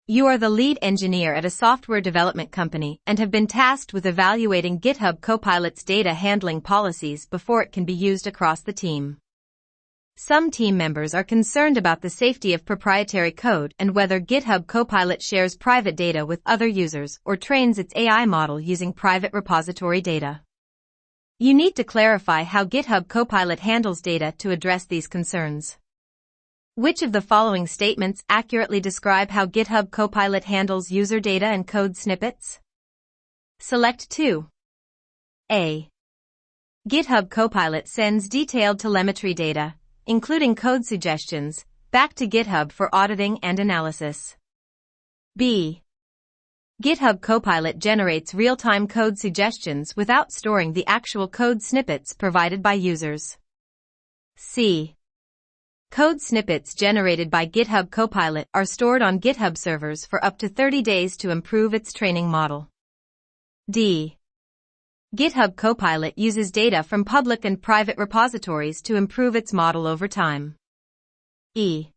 You are the lead engineer at a software development company and have been tasked with evaluating GitHub Copilot's data handling policies before it can be used across the team. Some team members are concerned about the safety of proprietary code and whether GitHub Copilot shares private data with other users or trains its AI model using private repository data. You need to clarify how GitHub Copilot handles data to address these concerns. Which of the following statements accurately describe how GitHub Copilot handles user data and code snippets? Select 2. A. GitHub Copilot sends detailed telemetry data, including code suggestions, back to GitHub for auditing and analysis. B. GitHub Copilot generates real-time code suggestions without storing the actual code snippets provided by users. C. Code snippets generated by GitHub Copilot are stored on GitHub servers for up to 30 days to improve its training model. D. GitHub Copilot uses data from public and private repositories to improve its model over time. E.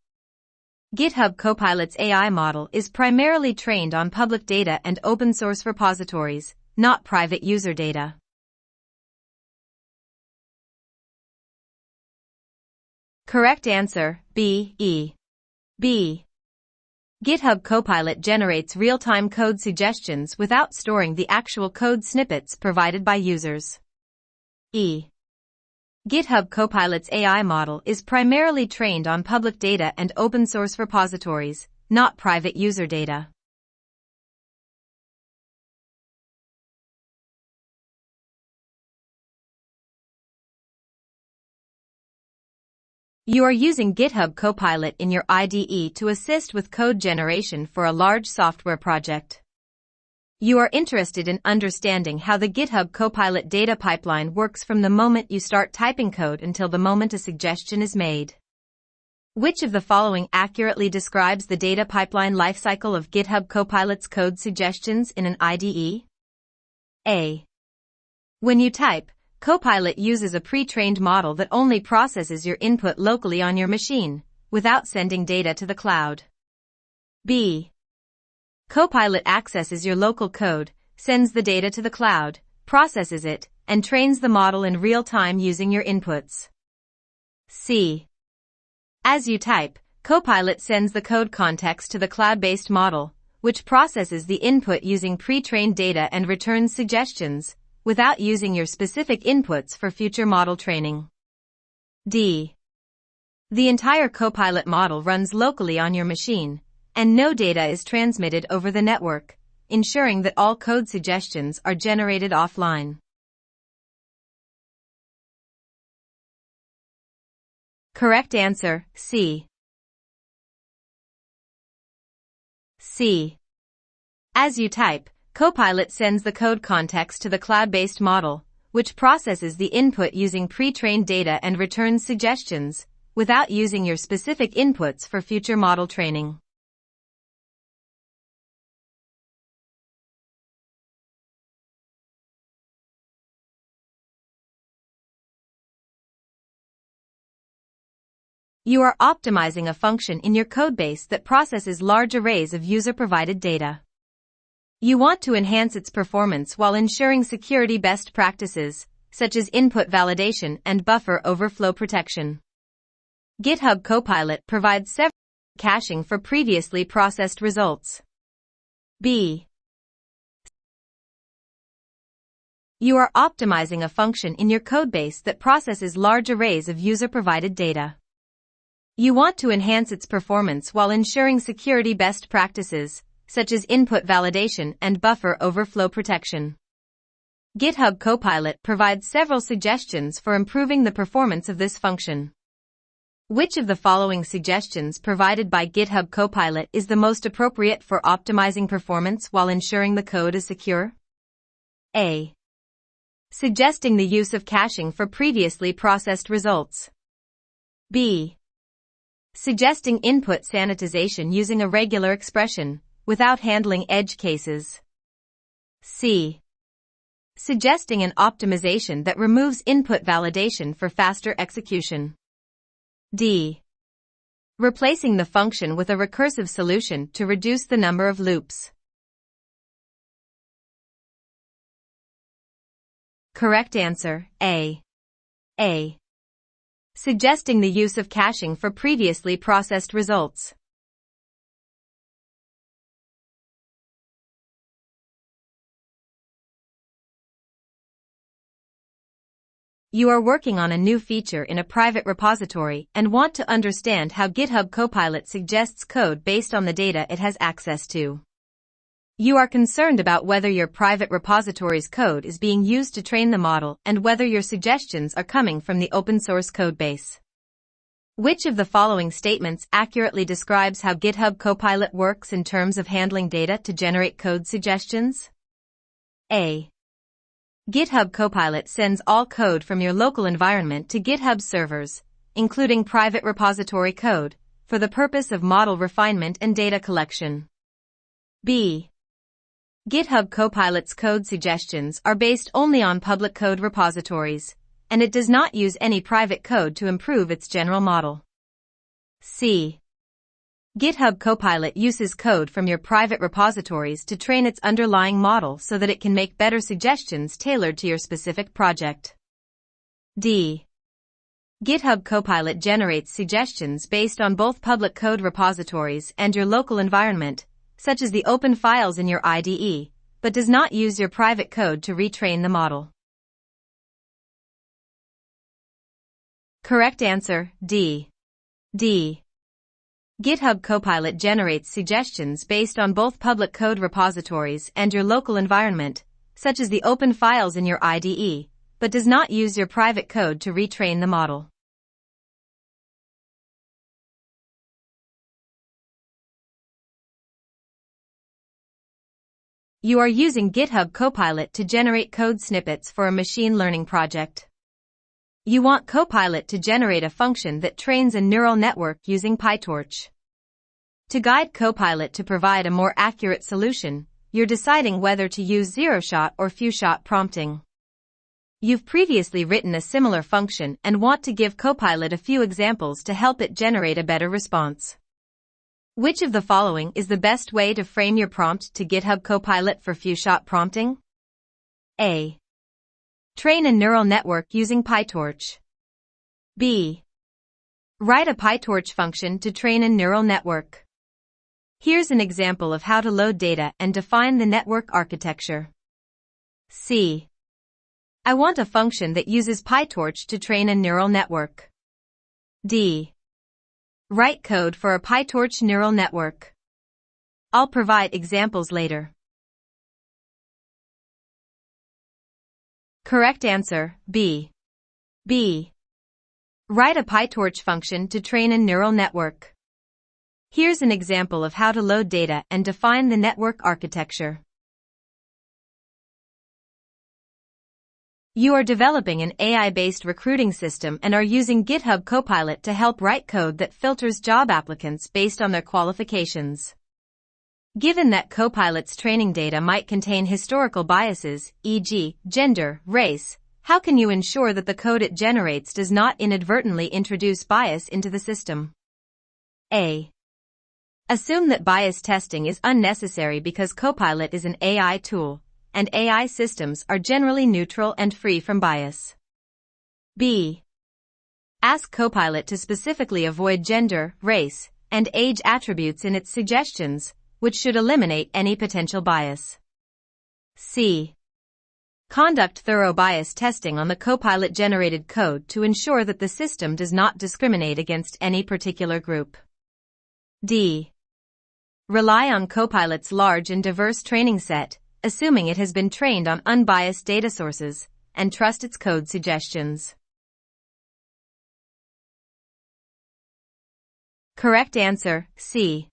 GitHub Copilot's AI model is primarily trained on public data and open-source repositories, not private user data. Correct answer, B. E. B. GitHub Copilot generates real-time code suggestions without storing the actual code snippets provided by users. E. GitHub Copilot's AI model is primarily trained on public data and open-source repositories, not private user data. You are using GitHub Copilot in your IDE to assist with code generation for a large software project. You are interested in understanding how the GitHub Copilot data pipeline works from the moment you start typing code until the moment a suggestion is made. Which of the following accurately describes the data pipeline lifecycle of GitHub Copilot's code suggestions in an IDE? A. When you type, Copilot uses a pre-trained model that only processes your input locally on your machine, without sending data to the cloud. B. Copilot accesses your local code, sends the data to the cloud, processes it, and trains the model in real time using your inputs. C. As you type, Copilot sends the code context to the cloud-based model, which processes the input using pre-trained data and returns suggestions, without using your specific inputs for future model training. D. The entire Copilot model runs locally on your machine, and no data is transmitted over the network, ensuring that all code suggestions are generated offline. Correct answer, C. C. As you type, Copilot sends the code context to the cloud-based model, which processes the input using pre-trained data and returns suggestions, without using your specific inputs for future model training. You are optimizing a function in your codebase that processes large arrays of user-provided data. You want to enhance its performance while ensuring security best practices, such as input validation and buffer overflow protection. GitHub Copilot provides several caching for previously processed results. B. You are optimizing a function in your codebase that processes large arrays of user-provided data. You want to enhance its performance while ensuring security best practices, such as input validation and buffer overflow protection. GitHub Copilot provides several suggestions for improving the performance of this function. Which of the following suggestions provided by GitHub Copilot is the most appropriate for optimizing performance while ensuring the code is secure? A. Suggesting the use of caching for previously processed results. B. Suggesting input sanitization using a regular expression, without handling edge cases. C. Suggesting an optimization that removes input validation for faster execution. D. Replacing the function with a recursive solution to reduce the number of loops. Correct answer, A. A. Suggesting the use of caching for previously processed results. You are working on a new feature in a private repository and want to understand how GitHub Copilot suggests code based on the data it has access to. You are concerned about whether your private repository's code is being used to train the model and whether your suggestions are coming from the open source codebase. Which of the following statements accurately describes how GitHub Copilot works in terms of handling data to generate code suggestions? A. GitHub Copilot sends all code from your local environment to GitHub servers, including private repository code, for the purpose of model refinement and data collection. B. GitHub Copilot's code suggestions are based only on public code repositories, and it does not use any private code to improve its general model. C. GitHub Copilot uses code from your private repositories to train its underlying model so that it can make better suggestions tailored to your specific project. D. GitHub Copilot generates suggestions based on both public code repositories and your local environment, such as the open files in your IDE, but does not use your private code to retrain the model. Correct answer, D. D. GitHub Copilot generates suggestions based on both public code repositories and your local environment, such as the open files in your IDE, but does not use your private code to retrain the model. You are using GitHub Copilot to generate code snippets for a machine learning project. You want Copilot to generate a function that trains a neural network using PyTorch. To guide Copilot to provide a more accurate solution, you're deciding whether to use zero-shot or few-shot prompting. You've previously written a similar function and want to give Copilot a few examples to help it generate a better response. Which of the following is the best way to frame your prompt to GitHub Copilot for few-shot prompting? A. Train a neural network using PyTorch. B. Write a PyTorch function to train a neural network. Here's an example of how to load data and define the network architecture. C. I want a function that uses PyTorch to train a neural network. D. Write code for a PyTorch neural network. I'll provide examples later. Correct answer, B. B. Write a PyTorch function to train a neural network. Here's an example of how to load data and define the network architecture. You are developing an AI-based recruiting system and are using GitHub Copilot to help write code that filters job applicants based on their qualifications. Given that Copilot's training data might contain historical biases, e.g., gender, race, how can you ensure that the code it generates does not inadvertently introduce bias into the system? A. Assume that bias testing is unnecessary because Copilot is an AI tool, and AI systems are generally neutral and free from bias. B. Ask Copilot to specifically avoid gender, race, and age attributes in its suggestions, which should eliminate any potential bias. C. Conduct thorough bias testing on the Copilot-generated code to ensure that the system does not discriminate against any particular group. D. Rely on Copilot's large and diverse training set, assuming it has been trained on unbiased data sources, and trust its code suggestions. Correct answer, C.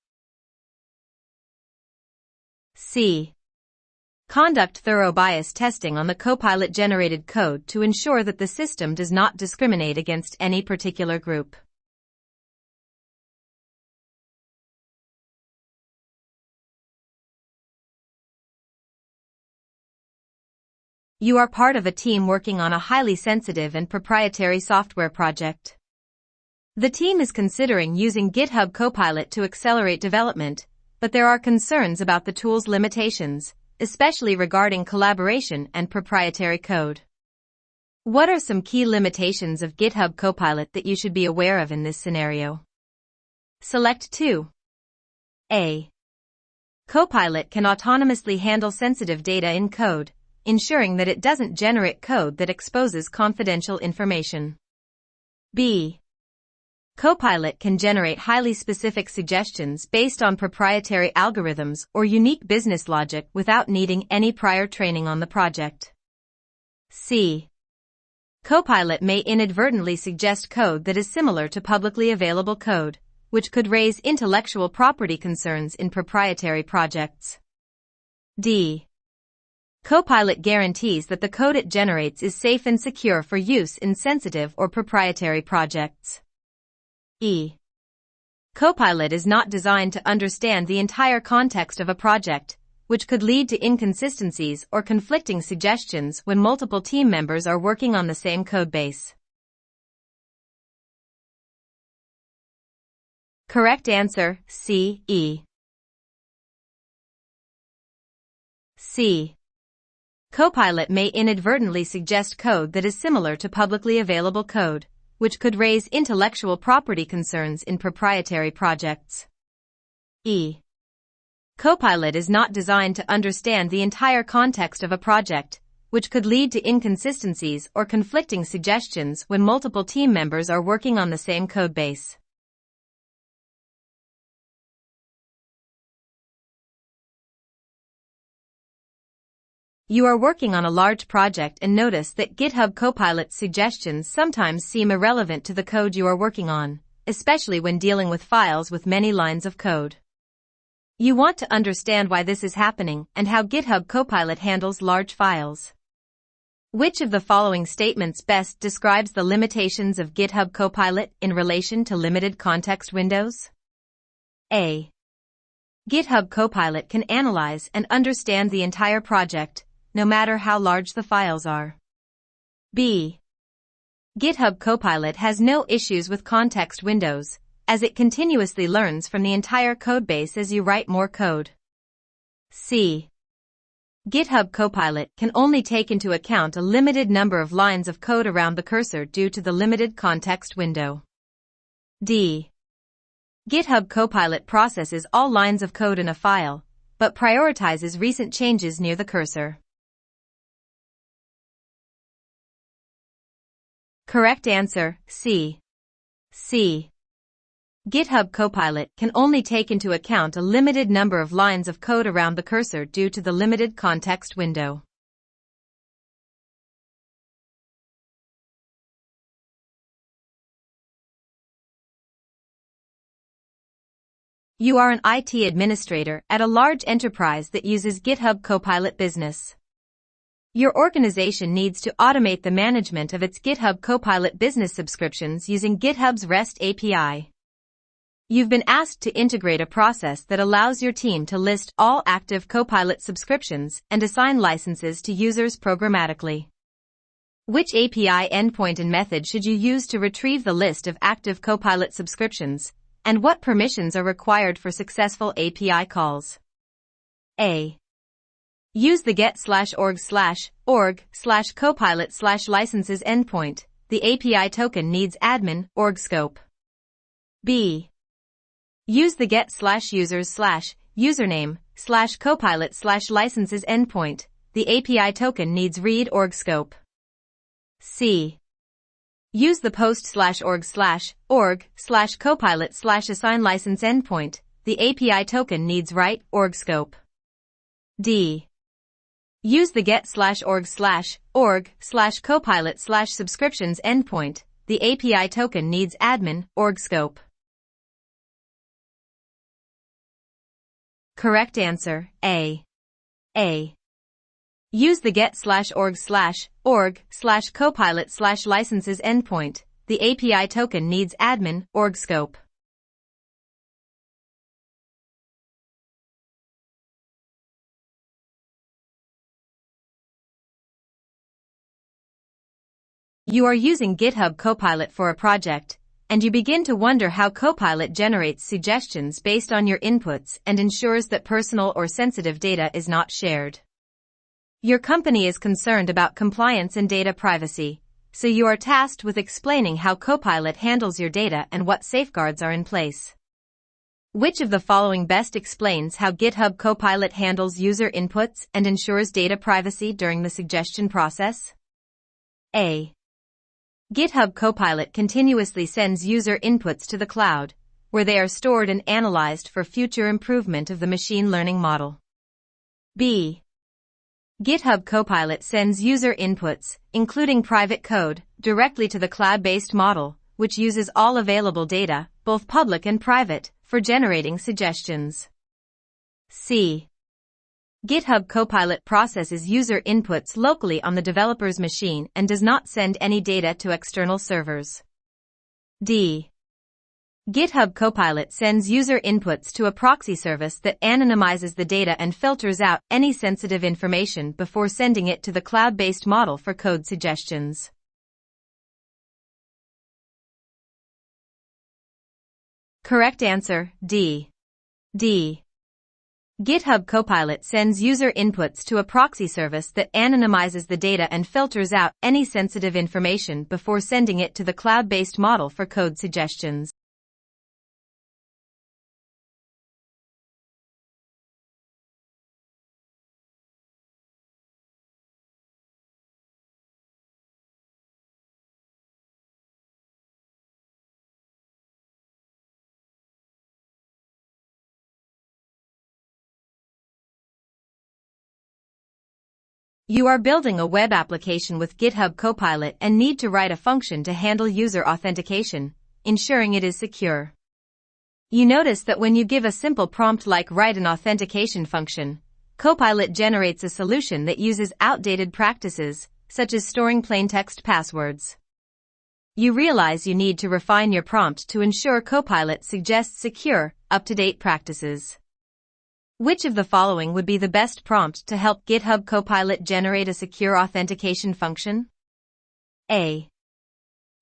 C. Conduct thorough bias testing on the Copilot-generated code to ensure that the system does not discriminate against any particular group. You are part of a team working on a highly sensitive and proprietary software project. The team is considering using GitHub Copilot to accelerate development, but there are concerns about the tool's limitations, especially regarding collaboration and proprietary code. What are some key limitations of GitHub Copilot that you should be aware of in this scenario? Select 2. A. Copilot can autonomously handle sensitive data in code, ensuring that it doesn't generate code that exposes confidential information. B. Copilot can generate highly specific suggestions based on proprietary algorithms or unique business logic without needing any prior training on the project. C. Copilot may inadvertently suggest code that is similar to publicly available code, which could raise intellectual property concerns in proprietary projects. D. Copilot guarantees that the code it generates is safe and secure for use in sensitive or proprietary projects. E. Copilot is not designed to understand the entire context of a project, which could lead to inconsistencies or conflicting suggestions when multiple team members are working on the same codebase. Correct answer, C. E. C. Copilot may inadvertently suggest code that is similar to publicly available code, which could raise intellectual property concerns in proprietary projects. E. Copilot is not designed to understand the entire context of a project, which could lead to inconsistencies or conflicting suggestions when multiple team members are working on the same codebase. You are working on a large project and notice that GitHub Copilot's suggestions sometimes seem irrelevant to the code you are working on, especially when dealing with files with many lines of code. You want to understand why this is happening and how GitHub Copilot handles large files. Which of the following statements best describes the limitations of GitHub Copilot in relation to limited context windows? A. GitHub Copilot can analyze and understand the entire project, no matter how large the files are. B. GitHub Copilot has no issues with context windows, as it continuously learns from the entire codebase as you write more code. C. GitHub Copilot can only take into account a limited number of lines of code around the cursor due to the limited context window. D. GitHub Copilot processes all lines of code in a file, but prioritizes recent changes near the cursor. Correct answer, C. C. GitHub Copilot can only take into account a limited number of lines of code around the cursor due to the limited context window. You are an IT administrator at a large enterprise that uses GitHub Copilot Business. Your organization needs to automate the management of its GitHub Copilot Business subscriptions using GitHub's REST API. You've been asked to integrate a process that allows your team to list all active Copilot subscriptions and assign licenses to users programmatically. Which API endpoint and method should you use to retrieve the list of active Copilot subscriptions, and what permissions are required for successful API calls? A. Use the get/org/copilot/licenses endpoint. The API token needs admin org scope. B. Use the get/users/username/copilot/licenses endpoint. The API token needs read org scope. C. Use the post/org/copilot/assign license endpoint. The API token needs write org scope. D. Use the get/org/copilot/subscriptions endpoint. The API token needs admin org scope. Correct answer, A. A. Use the get/org/copilot/licenses endpoint. The API token needs admin org scope. You are using GitHub Copilot for a project, and you begin to wonder how Copilot generates suggestions based on your inputs and ensures that personal or sensitive data is not shared. Your company is concerned about compliance and data privacy, so you are tasked with explaining how Copilot handles your data and what safeguards are in place. Which of the following best explains how GitHub Copilot handles user inputs and ensures data privacy during the suggestion process? A. GitHub Copilot continuously sends user inputs to the cloud, where they are stored and analyzed for future improvement of the machine learning model. B. GitHub Copilot sends user inputs, including private code, directly to the cloud-based model, which uses all available data, both public and private, for generating suggestions. C. GitHub Copilot processes user inputs locally on the developer's machine and does not send any data to external servers. D. GitHub Copilot sends user inputs to a proxy service that anonymizes the data and filters out any sensitive information before sending it to the cloud-based model for code suggestions. Correct answer, D. D. GitHub Copilot sends user inputs to a proxy service that anonymizes the data and filters out any sensitive information before sending it to the cloud-based model for code suggestions. You are building a web application with GitHub Copilot and need to write a function to handle user authentication, ensuring it is secure. You notice that when you give a simple prompt like write an authentication function, Copilot generates a solution that uses outdated practices, such as storing plaintext passwords. You realize you need to refine your prompt to ensure Copilot suggests secure, up-to-date practices. Which of the following would be the best prompt to help GitHub Copilot generate a secure authentication function? A.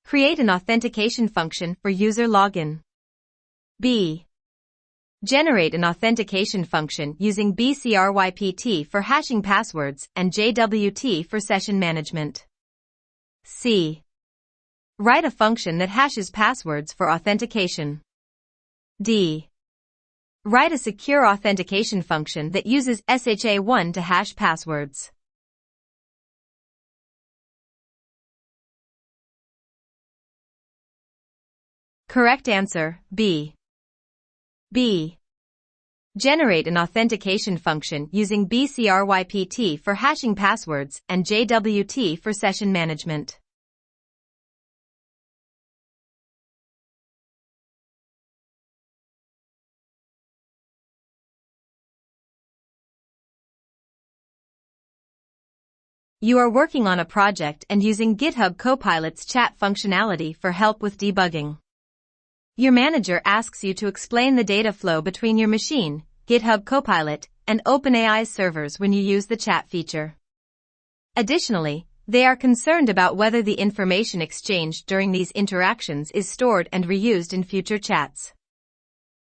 Create an authentication function for user login. B. Generate an authentication function using bcrypt for hashing passwords and JWT for session management. C. Write a function that hashes passwords for authentication. D. Write a secure authentication function that uses SHA-1 to hash passwords. Correct answer, B. B. Generate an authentication function using bcrypt for hashing passwords and JWT for session management. You are working on a project and using GitHub Copilot's chat functionality for help with debugging. Your manager asks you to explain the data flow between your machine, GitHub Copilot, and OpenAI's servers when you use the chat feature. Additionally, they are concerned about whether the information exchanged during these interactions is stored and reused in future chats.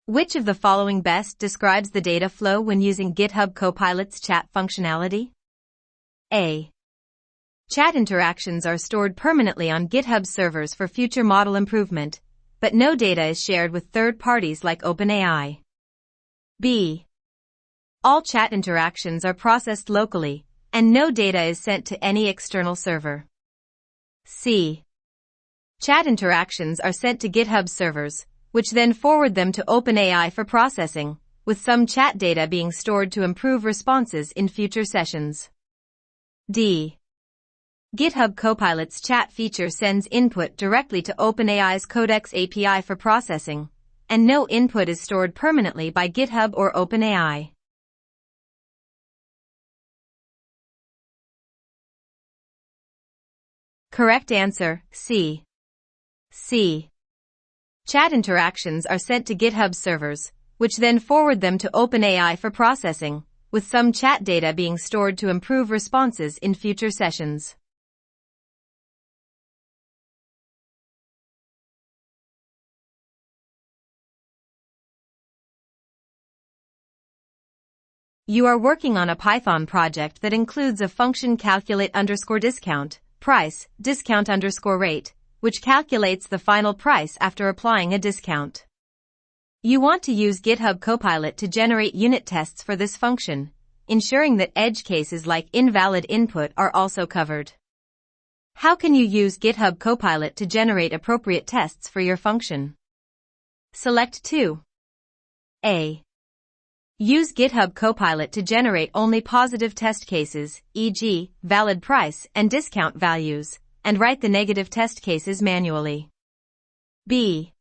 Which of the following best describes the data flow when using GitHub Copilot's chat functionality? A. Chat interactions are stored permanently on GitHub servers for future model improvement, but no data is shared with third parties like OpenAI. B. All chat interactions are processed locally, and no data is sent to any external server. C. Chat interactions are sent to GitHub servers, which then forward them to OpenAI for processing, with some chat data being stored to improve responses in future sessions. D. GitHub Copilot's chat feature sends input directly to OpenAI's Codex API for processing, and no input is stored permanently by GitHub or OpenAI. Correct answer, C. C. Chat interactions are sent to GitHub servers, which then forward them to OpenAI for processing, with some chat data being stored to improve responses in future sessions. You are working on a Python project that includes a function calculate_discount, price, discount_rate, which calculates the final price after applying a discount. You want to use GitHub Copilot to generate unit tests for this function, ensuring that edge cases like invalid input are also covered. How can you use GitHub Copilot to generate appropriate tests for your function? Select 2. A. Use GitHub Copilot to generate only positive test cases, e.g., valid price and discount values, and write the negative test cases manually. B.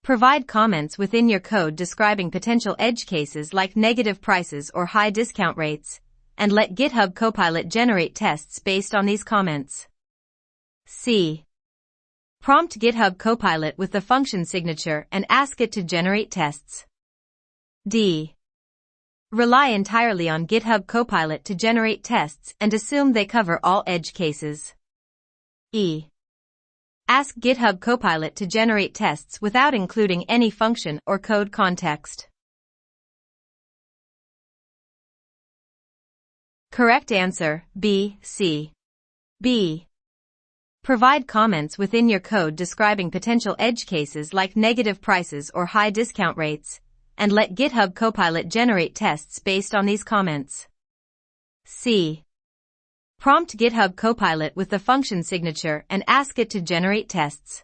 Provide comments within your code describing potential edge cases like negative prices or high discount rates, and let GitHub Copilot generate tests based on these comments. C. Prompt GitHub Copilot with the function signature and ask it to generate tests. D. Rely entirely on GitHub Copilot to generate tests and assume they cover all edge cases. E. Ask GitHub Copilot to generate tests without including any function or code context. Correct answer, B, C. B. Provide comments within your code describing potential edge cases like negative prices or high discount rates, and let GitHub Copilot generate tests based on these comments. C. Prompt GitHub Copilot with the function signature and ask it to generate tests.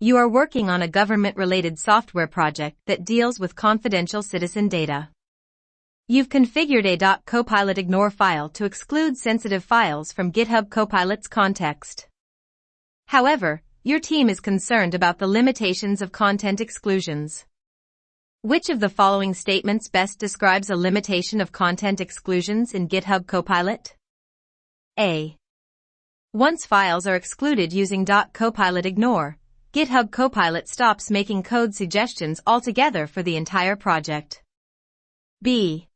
You are working on a government-related software project that deals with confidential citizen data. You've configured a .copilot ignore file to exclude sensitive files from GitHub Copilot's context. However, your team is concerned about the limitations of content exclusions. Which of the following statements best describes a limitation of content exclusions in GitHub Copilot? A. Once files are excluded using .copilot ignore, GitHub Copilot stops making code suggestions altogether for the entire project. B.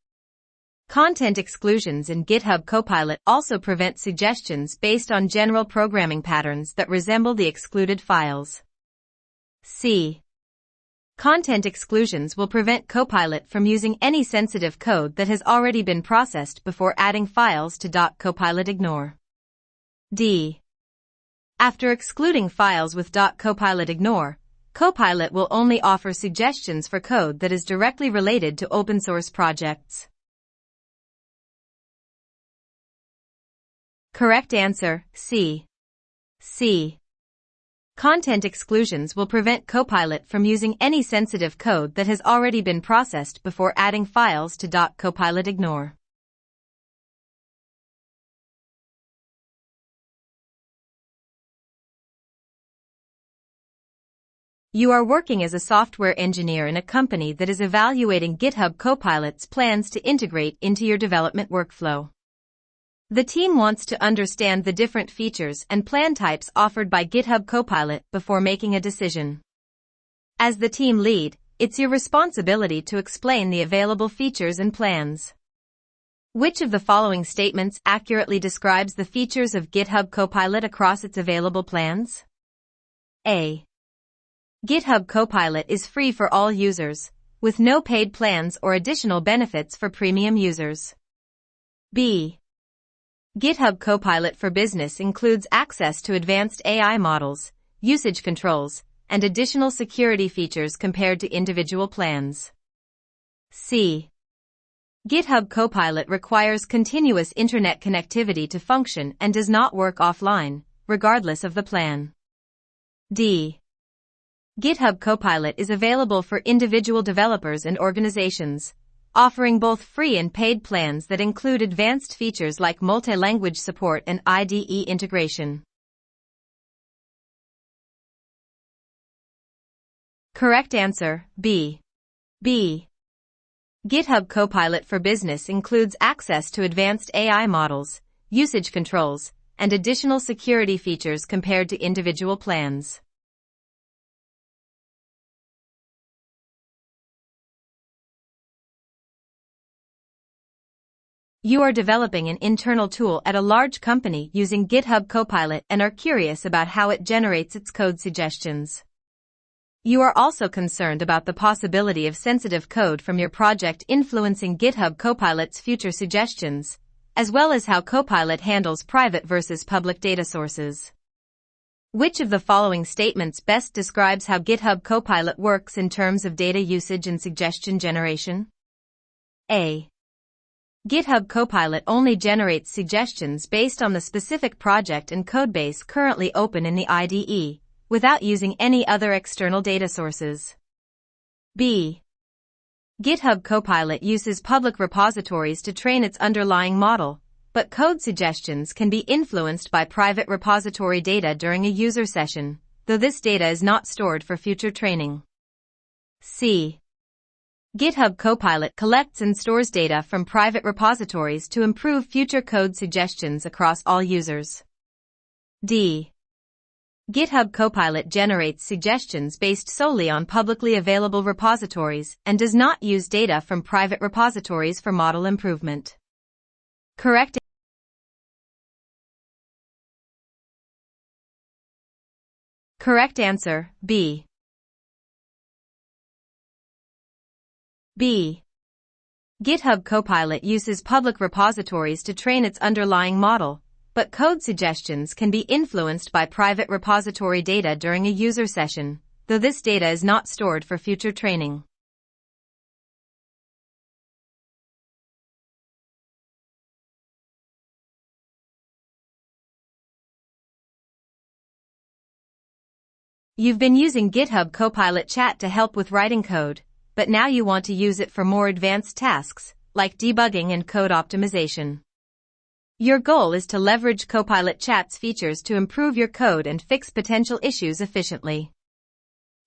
Content exclusions in GitHub Copilot also prevent suggestions based on general programming patterns that resemble the excluded files. C. Content exclusions will prevent Copilot from using any sensitive code that has already been processed before adding files to .copilot ignore. D. After excluding files with .copilot ignore, Copilot will only offer suggestions for code that is directly related to open source projects. Correct answer, C. C. Content exclusions will prevent Copilot from using any sensitive code that has already been processed before adding files to .copilot ignore. You are working as a software engineer in a company that is evaluating GitHub Copilot's plans to integrate into your development workflow. The team wants to understand the different features and plan types offered by GitHub Copilot before making a decision. As the team lead, it's your responsibility to explain the available features and plans. Which of the following statements accurately describes the features of GitHub Copilot across its available plans? A. GitHub Copilot is free for all users, with no paid plans or additional benefits for premium users. B. GitHub Copilot for Business includes access to advanced AI models, usage controls, and additional security features compared to individual plans. C. GitHub Copilot requires continuous internet connectivity to function and does not work offline, regardless of the plan. D. GitHub Copilot is available for individual developers and organizations, offering both free and paid plans that include advanced features like multi-language support and IDE integration. Correct answer, B. B. GitHub Copilot for Business includes access to advanced AI models, usage controls, and additional security features compared to individual plans. You are developing an internal tool at a large company using GitHub Copilot and are curious about how it generates its code suggestions. You are also concerned about the possibility of sensitive code from your project influencing GitHub Copilot's future suggestions, as well as how Copilot handles private versus public data sources. Which of the following statements best describes how GitHub Copilot works in terms of data usage and suggestion generation? A. GitHub Copilot only generates suggestions based on the specific project and codebase currently open in the IDE, without using any other external data sources. B. GitHub Copilot uses public repositories to train its underlying model, but code suggestions can be influenced by private repository data during a user session, though this data is not stored for future training. C. GitHub Copilot collects and stores data from private repositories to improve future code suggestions across all users. D. GitHub Copilot generates suggestions based solely on publicly available repositories and does not use data from private repositories for model improvement. Correct answer, B. B. GitHub Copilot uses public repositories to train its underlying model, but code suggestions can be influenced by private repository data during a user session, though this data is not stored for future training. You've been using GitHub Copilot Chat to help with writing code, but now you want to use it for more advanced tasks, like debugging and code optimization. Your goal is to leverage Copilot Chat's features to improve your code and fix potential issues efficiently.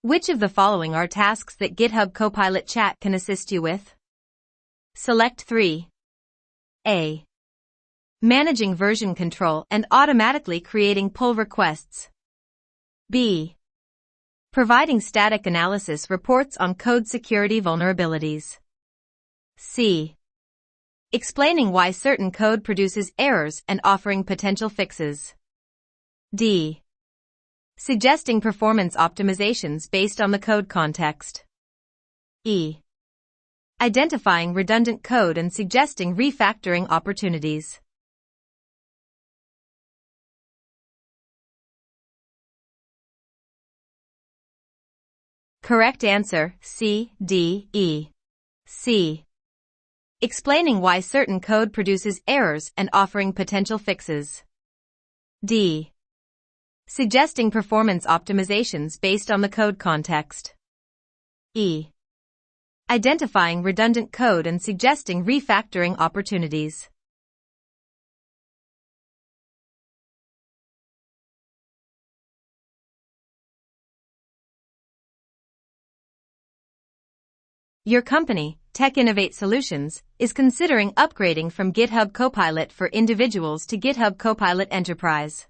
Which of the following are tasks that GitHub Copilot Chat can assist you with? Select 3. A. Managing version control and automatically creating pull requests. B. Providing static analysis reports on code security vulnerabilities. C. Explaining why certain code produces errors and offering potential fixes. D. Suggesting performance optimizations based on the code context. E. Identifying redundant code and suggesting refactoring opportunities. Correct answer, C, D, E. C. Explaining why certain code produces errors and offering potential fixes. D. Suggesting performance optimizations based on the code context. E. Identifying redundant code and suggesting refactoring opportunities. Your company, Tech Innovate Solutions, is considering upgrading from GitHub Copilot for Individuals to GitHub Copilot Enterprise.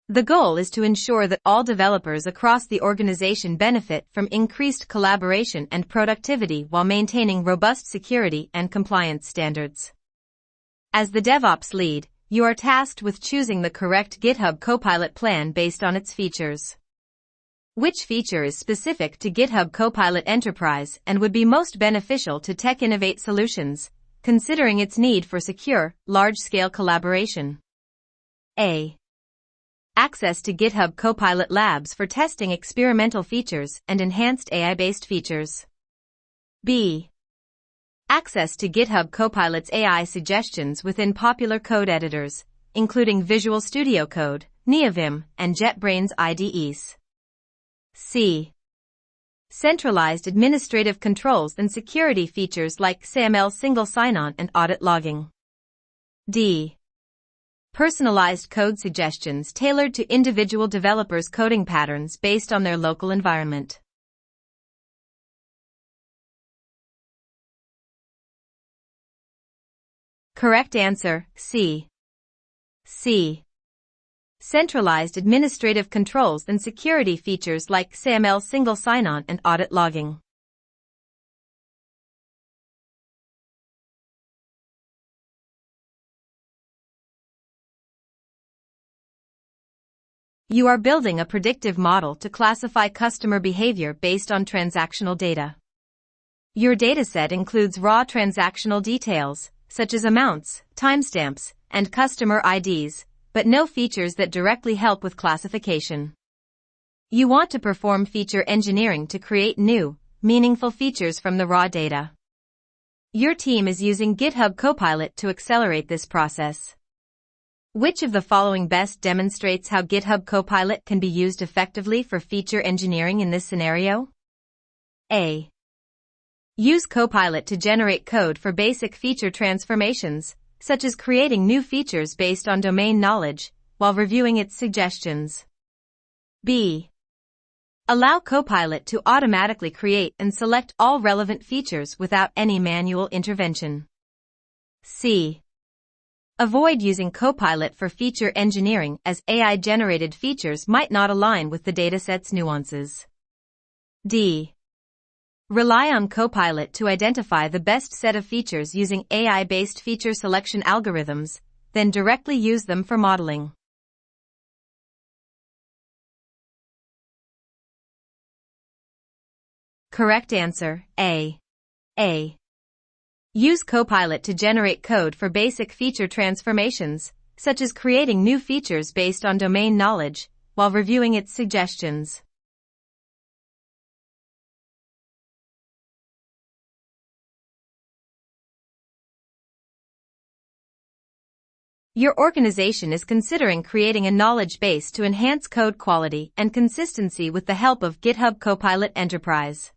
The goal is to ensure that all developers across the organization benefit from increased collaboration and productivity while maintaining robust security and compliance standards. As the DevOps lead, you are tasked with choosing the correct GitHub Copilot plan based on its features. Which feature is specific to GitHub Copilot Enterprise and would be most beneficial to Tech Innovate Solutions, considering its need for secure, large-scale collaboration? A. Access to GitHub Copilot Labs for testing experimental features and enhanced AI-based features. B. Access to GitHub Copilot's AI suggestions within popular code editors, including Visual Studio Code, NeoVim, and JetBrains IDEs. C. Centralized administrative controls and security features like XAML single sign-on and audit logging. D. Personalized code suggestions tailored to individual developers' coding patterns based on their local environment. Correct answer, C. C. Centralized administrative controls and security features like XAML single sign-on and audit logging. You are building a predictive model to classify customer behavior based on transactional data. Your dataset includes raw transactional details, such as amounts, timestamps, and customer IDs, but no features that directly help with classification. You want to perform feature engineering to create new, meaningful features from the raw data. Your team is using GitHub Copilot to accelerate this process. Which of the following best demonstrates how GitHub Copilot can be used effectively for feature engineering in this scenario? A. Use Copilot to generate code for basic feature transformations, such as creating new features based on domain knowledge, while reviewing its suggestions. B. Allow Copilot to automatically create and select all relevant features without any manual intervention. C. Avoid using Copilot for feature engineering as AI-generated features might not align with the dataset's nuances. D. Rely on Copilot to identify the best set of features using AI-based feature selection algorithms, then directly use them for modeling. Correct answer, A. A. Use Copilot to generate code for basic feature transformations, such as creating new features based on domain knowledge, while reviewing its suggestions. Your organization is considering creating a knowledge base to enhance code quality and consistency with the help of GitHub Copilot Enterprise.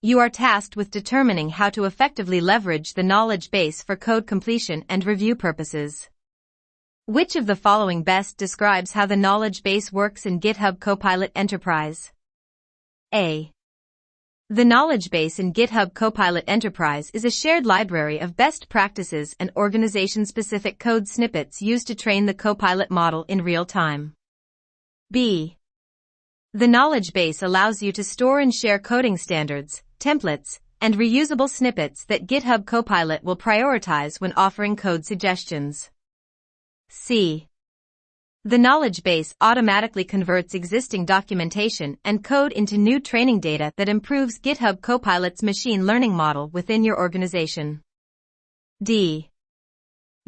You are tasked with determining how to effectively leverage the knowledge base for code completion and review purposes. Which of the following best describes how the knowledge base works in GitHub Copilot Enterprise? A. The knowledge base in GitHub Copilot Enterprise is a shared library of best practices and organization-specific code snippets used to train the Copilot model in real time. B. The knowledge base allows you to store and share coding standards, templates, and reusable snippets that GitHub Copilot will prioritize when offering code suggestions. C. The knowledge base automatically converts existing documentation and code into new training data that improves GitHub Copilot's machine learning model within your organization. D.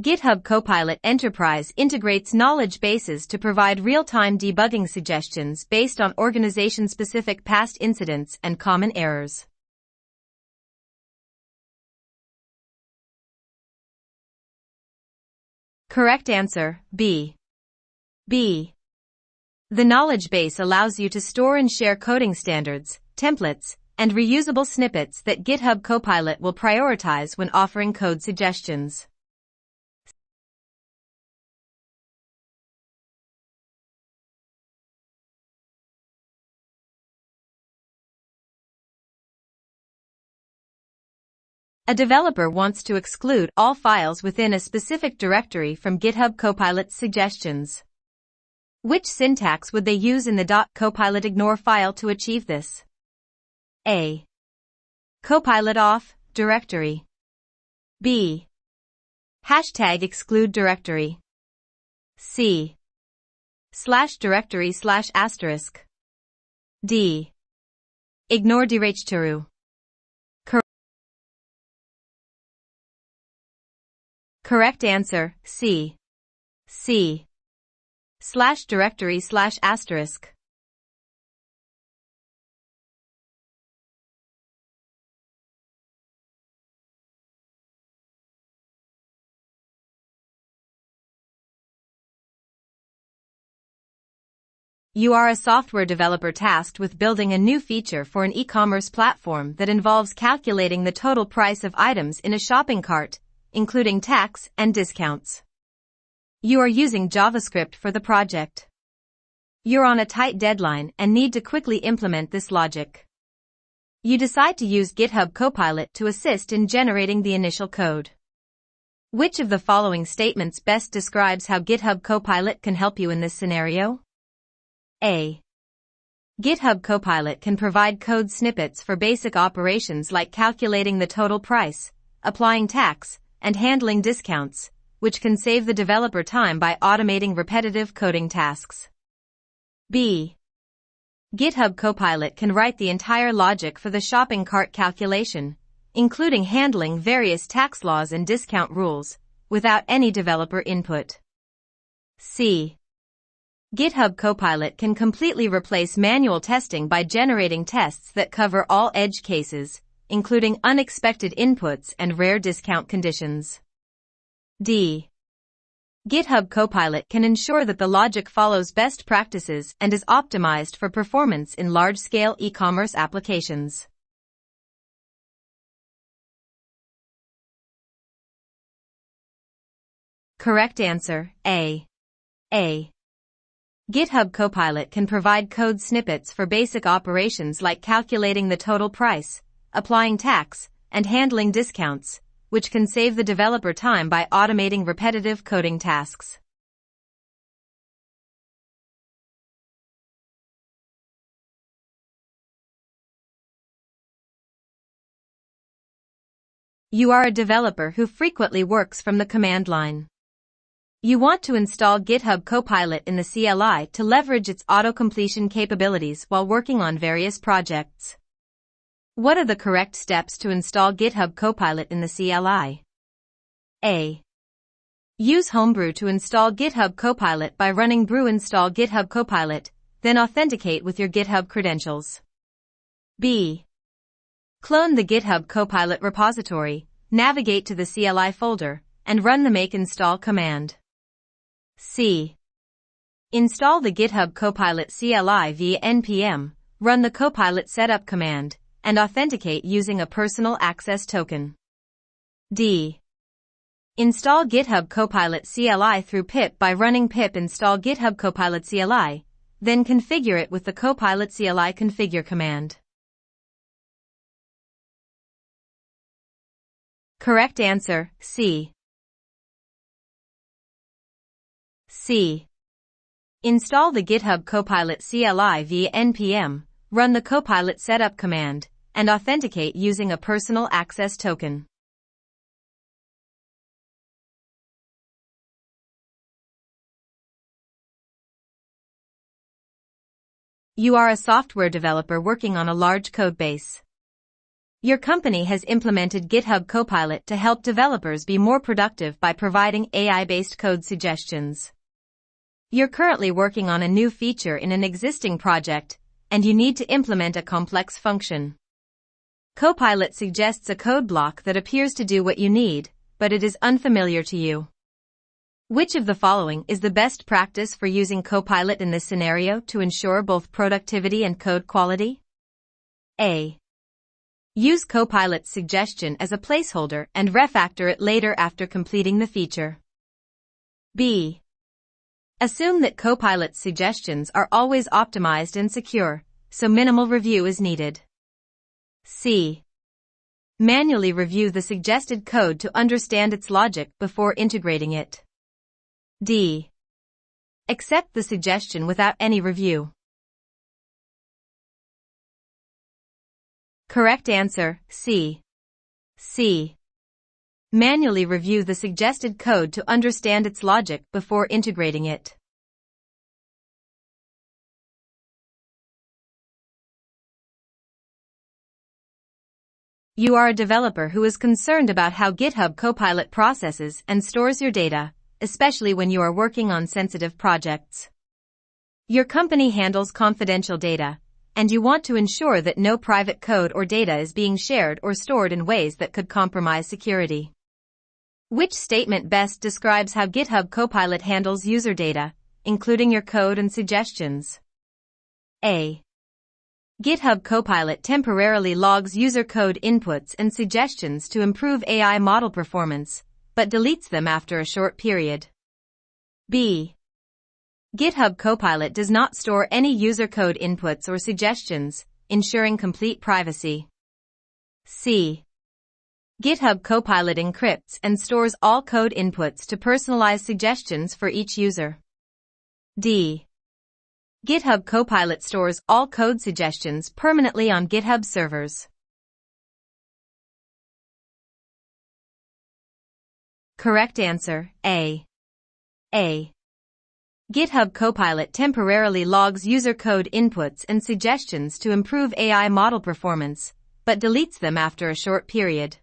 GitHub Copilot Enterprise integrates knowledge bases to provide real-time debugging suggestions based on organization-specific past incidents and common errors. Correct answer, B. B. The knowledge base allows you to store and share coding standards, templates, and reusable snippets that GitHub Copilot will prioritize when offering code suggestions. A developer wants to exclude all files within a specific directory from GitHub Copilot's suggestions. Which syntax would they use in the .copilot ignore file to achieve this? A. Copilot off directory. B. Hashtag exclude directory. C. /directory /*. D. Ignore directory. Correct answer, C. C. /directory /*. You are a software developer tasked with building a new feature for an e-commerce platform that involves calculating the total price of items in a shopping cart, including tax and discounts. You are using JavaScript for the project. You're on a tight deadline and need to quickly implement this logic. You decide to use GitHub Copilot to assist in generating the initial code. Which of the following statements best describes how GitHub Copilot can help you in this scenario? A. GitHub Copilot can provide code snippets for basic operations like calculating the total price, applying tax, and handling discounts, which can save the developer time by automating repetitive coding tasks. B. GitHub Copilot can write the entire logic for the shopping cart calculation, including handling various tax laws and discount rules, without any developer input. C. GitHub Copilot can completely replace manual testing by generating tests that cover all edge cases, including unexpected inputs and rare discount conditions. D. GitHub Copilot can ensure that the logic follows best practices and is optimized for performance in large-scale e-commerce applications. Correct answer, A. GitHub Copilot can provide code snippets for basic operations like calculating the total price, applying tax, and handling discounts, which can save the developer time by automating repetitive coding tasks. You are a developer who frequently works from the command line. You want to install GitHub Copilot in the CLI to leverage its auto-completion capabilities while working on various projects. What are the correct steps to install GitHub Copilot in the CLI? A. Use Homebrew to install GitHub Copilot by running brew install GitHub Copilot, then authenticate with your GitHub credentials. B. Clone the GitHub Copilot repository, navigate to the CLI folder, and run the make install command. C. Install the GitHub Copilot CLI via npm, run the Copilot setup command, and authenticate using a personal access token. D. Install GitHub Copilot CLI through pip by running pip install GitHub Copilot CLI, then configure it with the Copilot CLI configure command. Correct answer, C. C. Install the GitHub Copilot CLI via npm, run the Copilot setup command, and authenticate using a personal access token. You are a software developer working on a large codebase. Your company has implemented GitHub Copilot to help developers be more productive by providing AI-based code suggestions. You're currently working on a new feature in an existing project, and you need to implement a complex function. Copilot suggests a code block that appears to do what you need, but it is unfamiliar to you. Which of the following is the best practice for using Copilot in this scenario to ensure both productivity and code quality? A. Use Copilot's suggestion as a placeholder and refactor it later after completing the feature. B. Assume that Copilot's suggestions are always optimized and secure, so minimal review is needed. C. Manually review the suggested code to understand its logic before integrating it. D. Accept the suggestion without any review. Correct answer, C. C. Manually review the suggested code to understand its logic before integrating it. You are a developer who is concerned about how GitHub Copilot processes and stores your data, especially when you are working on sensitive projects. Your company handles confidential data, and you want to ensure that no private code or data is being shared or stored in ways that could compromise security. Which statement best describes how GitHub Copilot handles user data, including your code and suggestions? A. GitHub Copilot temporarily logs user code inputs and suggestions to improve AI model performance, but deletes them after a short period. B. GitHub Copilot does not store any user code inputs or suggestions, ensuring complete privacy. C. GitHub Copilot encrypts and stores all code inputs to personalize suggestions for each user. D. GitHub Copilot stores all code suggestions permanently on GitHub servers. Correct answer, A. GitHub Copilot temporarily logs user code inputs and suggestions to improve AI model performance, but deletes them after a short period.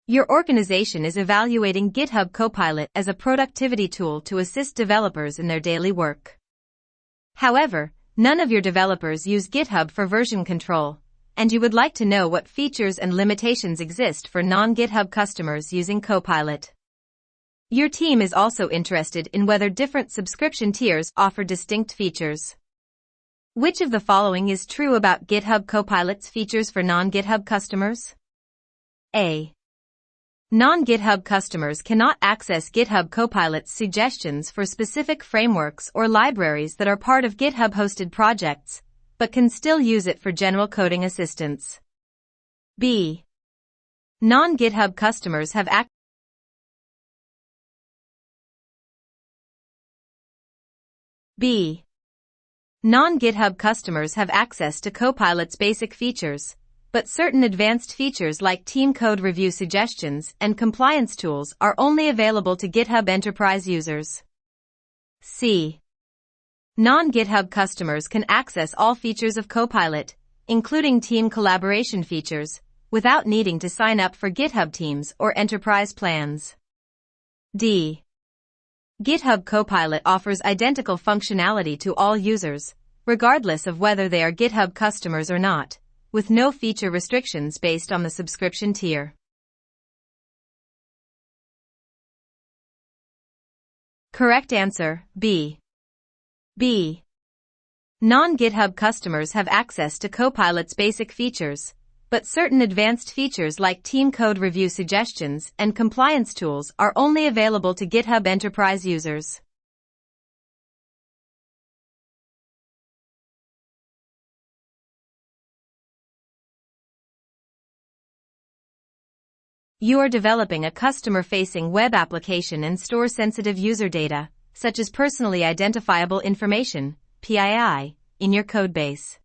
Your organization is evaluating GitHub Copilot as a productivity tool to assist developers in their daily work. However, none of your developers use GitHub for version control, and you would like to know what features and limitations exist for non-GitHub customers using Copilot. Your team is also interested in whether different subscription tiers offer distinct features. Which of the following is true about GitHub Copilot's features for non-GitHub customers? A. Non-GitHub customers cannot access GitHub Copilot's suggestions for specific frameworks or libraries that are part of GitHub-hosted projects, but can still use it for general coding assistance. B. Non-GitHub customers have Non-GitHub customers have access to Copilot's basic features, but certain advanced features like team code review suggestions and compliance tools are only available to GitHub Enterprise users. C. Non-GitHub customers can access all features of Copilot, including team collaboration features, without needing to sign up for GitHub Teams or Enterprise plans. D. GitHub Copilot offers identical functionality to all users, regardless of whether they are GitHub customers or not, with no feature restrictions based on the subscription tier. Correct answer, B. Non-GitHub customers have access to Copilot's basic features, but certain advanced features like team code review suggestions and compliance tools are only available to GitHub Enterprise users. You are developing a customer-facing web application and store sensitive user data, such as personally identifiable information, PII, in your codebase.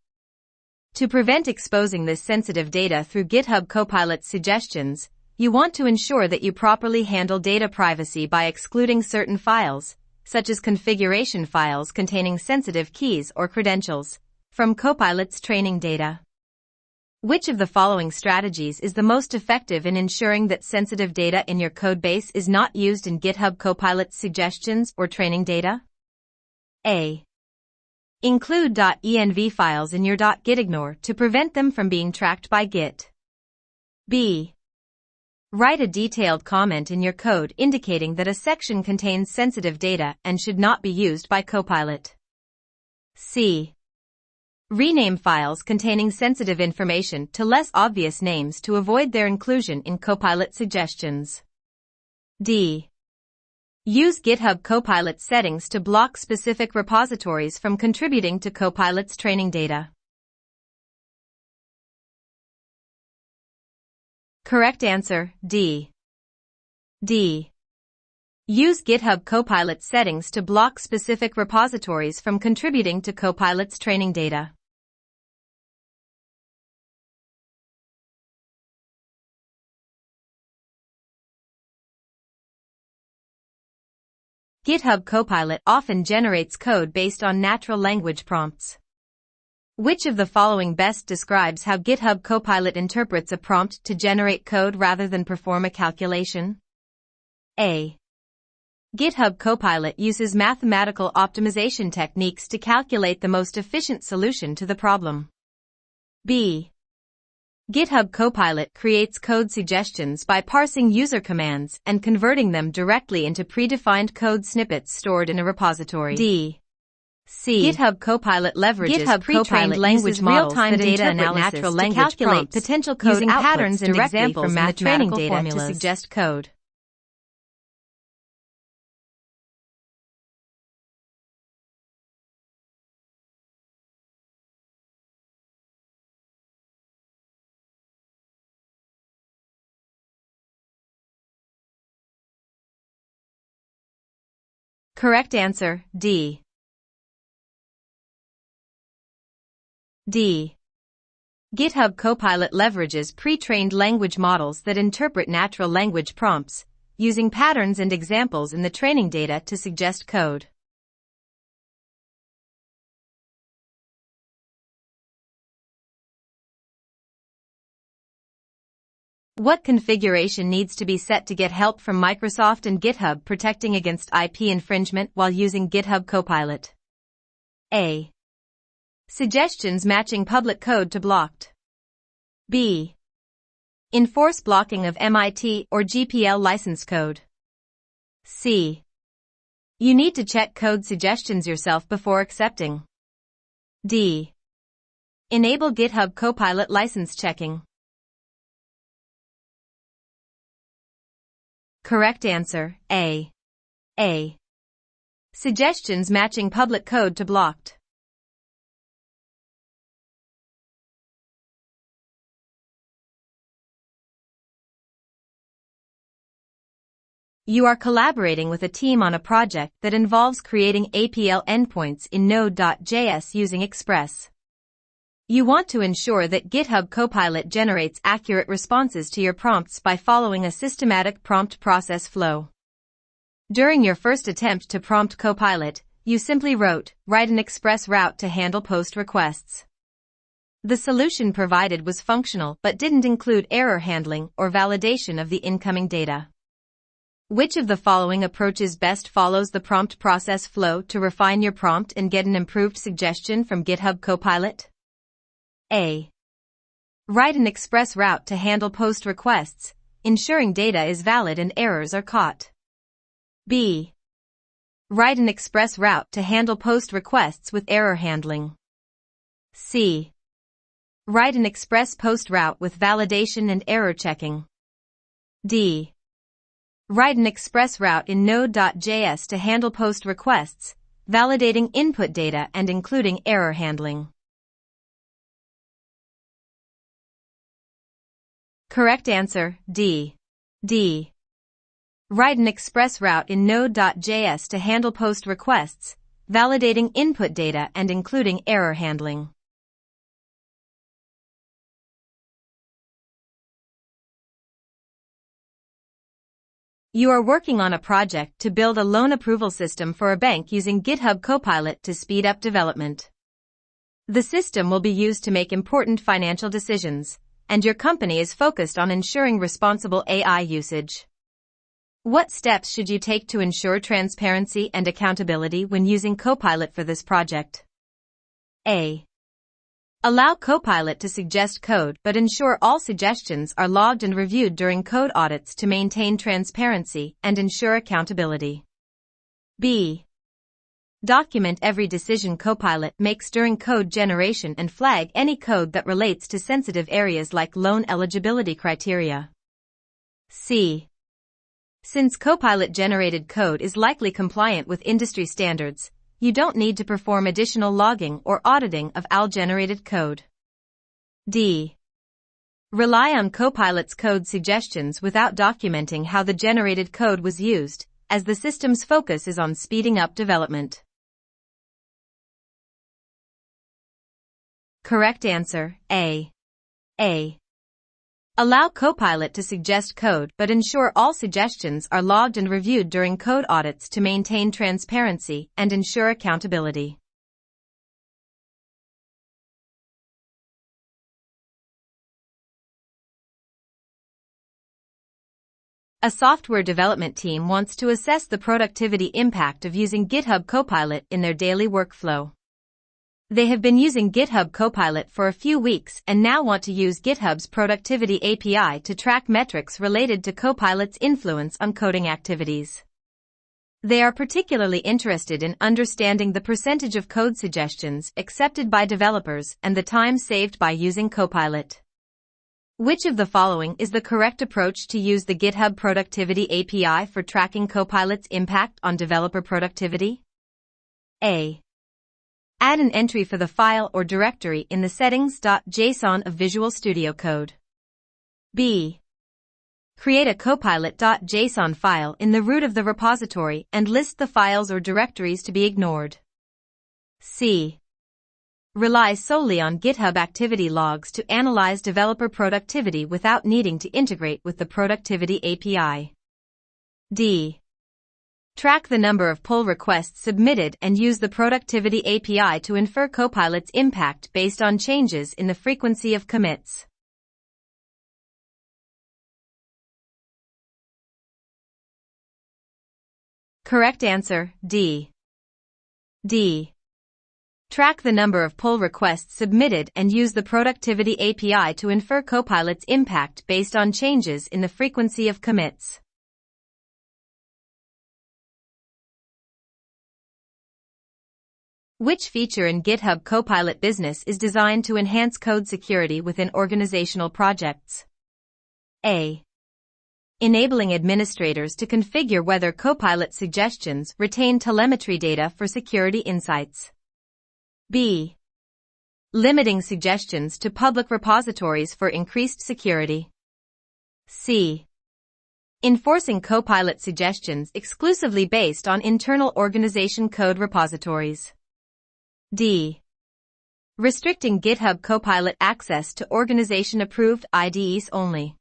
To prevent exposing this sensitive data through GitHub Copilot's suggestions, you want to ensure that you properly handle data privacy by excluding certain files, such as configuration files containing sensitive keys or credentials, from Copilot's training data. Which of the following strategies is the most effective in ensuring that sensitive data in your codebase is not used in GitHub Copilot's suggestions or training data? A. Include .env files in your .gitignore to prevent them from being tracked by Git. B. Write a detailed comment in your code indicating that a section contains sensitive data and should not be used by Copilot. C. Rename files containing sensitive information to less obvious names to avoid their inclusion in Copilot suggestions. D. Use GitHub Copilot settings to block specific repositories from contributing to Copilot's training data. Correct answer, D. Use GitHub Copilot settings to block specific repositories from contributing to Copilot's training data. GitHub Copilot often generates code based on natural language prompts. Which of the following best describes how GitHub Copilot interprets a prompt to generate code rather than perform a calculation? A. GitHub Copilot uses mathematical optimization techniques to calculate the most efficient solution to the problem. B. GitHub Copilot creates code suggestions by parsing user commands and converting them directly into predefined code snippets stored in a repository. D. C. GitHub Copilot leverages pre-trained language models real-time data analysis natural language to calculate potential code using patterns and examples from mathematical data formulas to suggest code. Correct answer, D. GitHub Copilot leverages pre-trained language models that interpret natural language prompts, using patterns and examples in the training data to suggest code. What configuration needs to be set to get help from Microsoft and GitHub protecting against IP infringement while using GitHub Copilot? A. Suggestions matching public code to blocked. B. Enforce blocking of MIT or GPL license code. C. You need to check code suggestions yourself before accepting. D. Enable GitHub Copilot license checking. Correct answer, A. A. Suggestions matching public code to blocked. You are collaborating with a team on a project that involves creating APL endpoints in Node.js using Express. You want to ensure that GitHub Copilot generates accurate responses to your prompts by following a systematic prompt process flow. During your first attempt to prompt Copilot, you simply write an Express route to handle post requests. The solution provided was functional but didn't include error handling or validation of the incoming data. Which of the following approaches best follows the prompt process flow to refine your prompt and get an improved suggestion from GitHub Copilot? A. Write an Express route to handle post requests, ensuring data is valid and errors are caught. B. Write an Express route to handle post requests with error handling. C. Write an Express post route with validation and error checking. D. Write an Express route in Node.js to handle post requests, validating input data and including error handling. Correct answer, D. D. Write an Express route in Node.js to handle post requests, validating input data and including error handling. You are working on a project to build a loan approval system for a bank using GitHub Copilot to speed up development. The system will be used to make important financial decisions, and your company is focused on ensuring responsible AI usage. What steps should you take to ensure transparency and accountability when using Copilot for this project? A. Allow Copilot to suggest code but ensure all suggestions are logged and reviewed during code audits to maintain transparency and ensure accountability. B. Document every decision Copilot makes during code generation and flag any code that relates to sensitive areas like loan eligibility criteria. C. Since Copilot-generated code is likely compliant with industry standards, you don't need to perform additional logging or auditing of AL-generated code. D. Rely on Copilot's code suggestions without documenting how the generated code was used, as the system's focus is on speeding up development. Correct answer, A. A. Allow Copilot to suggest code but ensure all suggestions are logged and reviewed during code audits to maintain transparency and ensure accountability. A software development team wants to assess the productivity impact of using GitHub Copilot in their daily workflow. They have been using GitHub Copilot for a few weeks and now want to use GitHub's productivity API to track metrics related to Copilot's influence on coding activities. They are particularly interested in understanding the percentage of code suggestions accepted by developers and the time saved by using Copilot. Which of the following is the correct approach to use the GitHub Productivity API for tracking Copilot's impact on developer productivity? A. Add an entry for the file or directory in the settings.json of Visual Studio Code. B. Create a copilot.json file in the root of the repository and list the files or directories to be ignored. C. Rely solely on GitHub activity logs to analyze developer productivity without needing to integrate with the productivity API. D. Track the number of pull requests submitted and use the productivity API to infer Copilot's impact based on changes in the frequency of commits. Correct answer, D. D. Track the number of pull requests submitted and use the productivity API to infer Copilot's impact based on changes in the frequency of commits. Which feature in GitHub Copilot Business is designed to enhance code security within organizational projects? A. Enabling administrators to configure whether Copilot suggestions retain telemetry data for security insights. B. Limiting suggestions to public repositories for increased security. C. Enforcing Copilot suggestions exclusively based on internal organization code repositories. D. Restricting GitHub Copilot access to organization-approved IDEs only.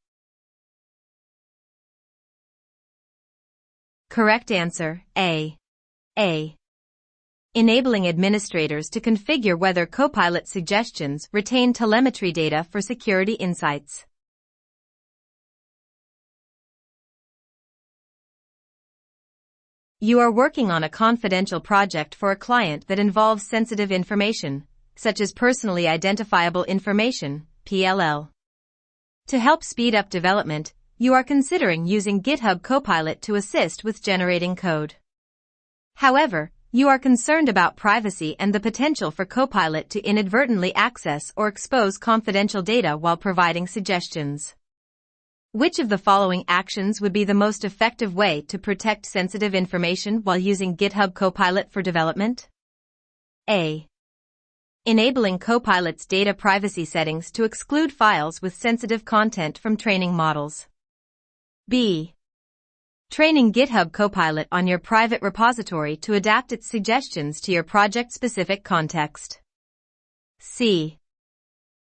Correct answer, A. A. Enabling administrators to configure whether Copilot suggestions retain telemetry data for security insights. You are working on a confidential project for a client that involves sensitive information, such as personally identifiable information, PLL. To help speed up development, you are considering using GitHub Copilot to assist with generating code. However, you are concerned about privacy and the potential for Copilot to inadvertently access or expose confidential data while providing suggestions. Which of the following actions would be the most effective way to protect sensitive information while using GitHub Copilot for development? A. Enabling Copilot's data privacy settings to exclude files with sensitive content from training models. B. Training GitHub Copilot on your private repository to adapt its suggestions to your project-specific context. C.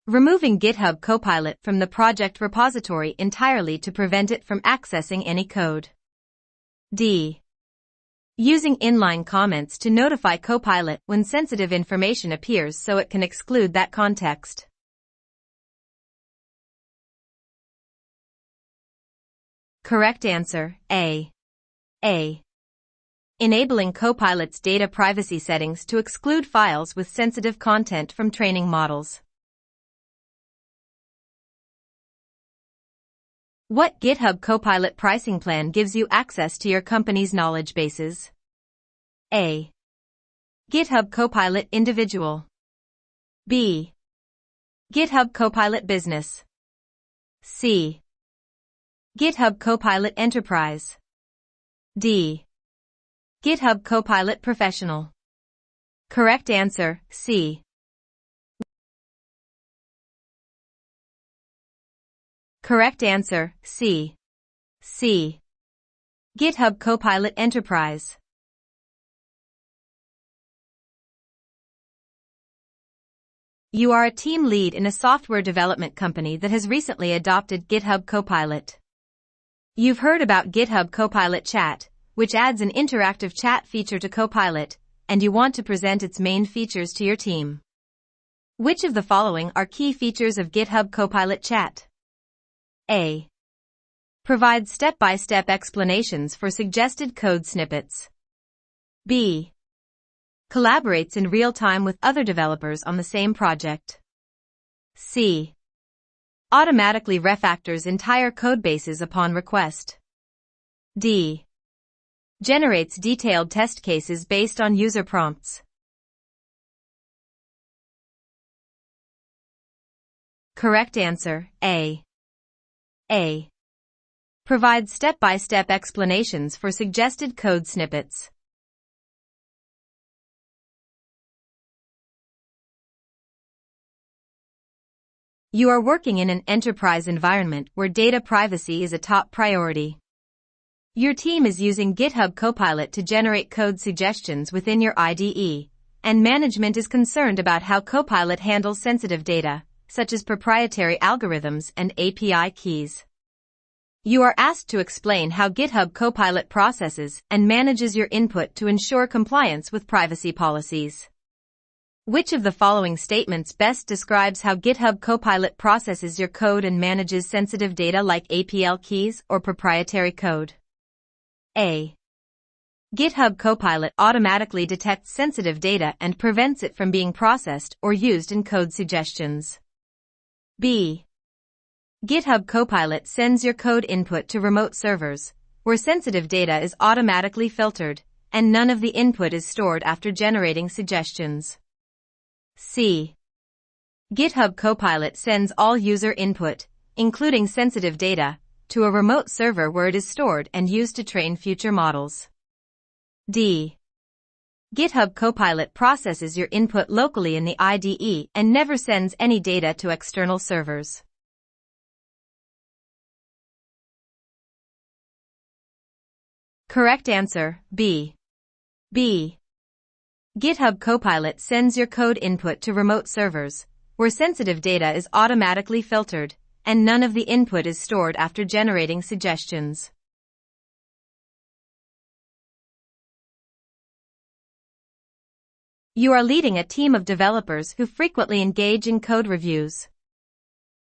Removing GitHub Copilot from the project repository entirely to prevent it from accessing any code. D. Using inline comments to notify Copilot when sensitive information appears so it can exclude that context. Correct answer, A. A. Enabling Copilot's data privacy settings to exclude files with sensitive content from training models. What GitHub Copilot pricing plan gives you access to your company's knowledge bases? A. GitHub Copilot Individual. B. GitHub Copilot Business. C. GitHub Copilot Enterprise. D. GitHub Copilot Professional. Correct answer, C. Correct answer, C. C. GitHub Copilot Enterprise. You are a team lead in a software development company that has recently adopted GitHub Copilot. You've heard about GitHub Copilot Chat, which adds an interactive chat feature to Copilot, and you want to present its main features to your team. Which of the following are key features of GitHub Copilot Chat? A. Provides step-by-step explanations for suggested code snippets. B. Collaborates in real time with other developers on the same project. C. Automatically refactors entire codebases upon request. D. Generates detailed test cases based on user prompts. Correct answer, A. A. Provides step-by-step explanations for suggested code snippets. You are working in an enterprise environment where data privacy is a top priority. Your team is using GitHub Copilot to generate code suggestions within your IDE, and management is concerned about how Copilot handles sensitive data, such as proprietary algorithms and API keys. You are asked to explain how GitHub Copilot processes and manages your input to ensure compliance with privacy policies. Which of the following statements best describes how GitHub Copilot processes your code and manages sensitive data like API keys or proprietary code? A. GitHub Copilot automatically detects sensitive data and prevents it from being processed or used in code suggestions. B. GitHub Copilot sends your code input to remote servers, where sensitive data is automatically filtered, and none of the input is stored after generating suggestions. C. GitHub Copilot sends all user input, including sensitive data, to a remote server where it is stored and used to train future models. D. GitHub Copilot processes your input locally in the IDE and never sends any data to external servers. Correct answer, B. B. GitHub Copilot sends your code input to remote servers, where sensitive data is automatically filtered, and none of the input is stored after generating suggestions. You are leading a team of developers who frequently engage in code reviews.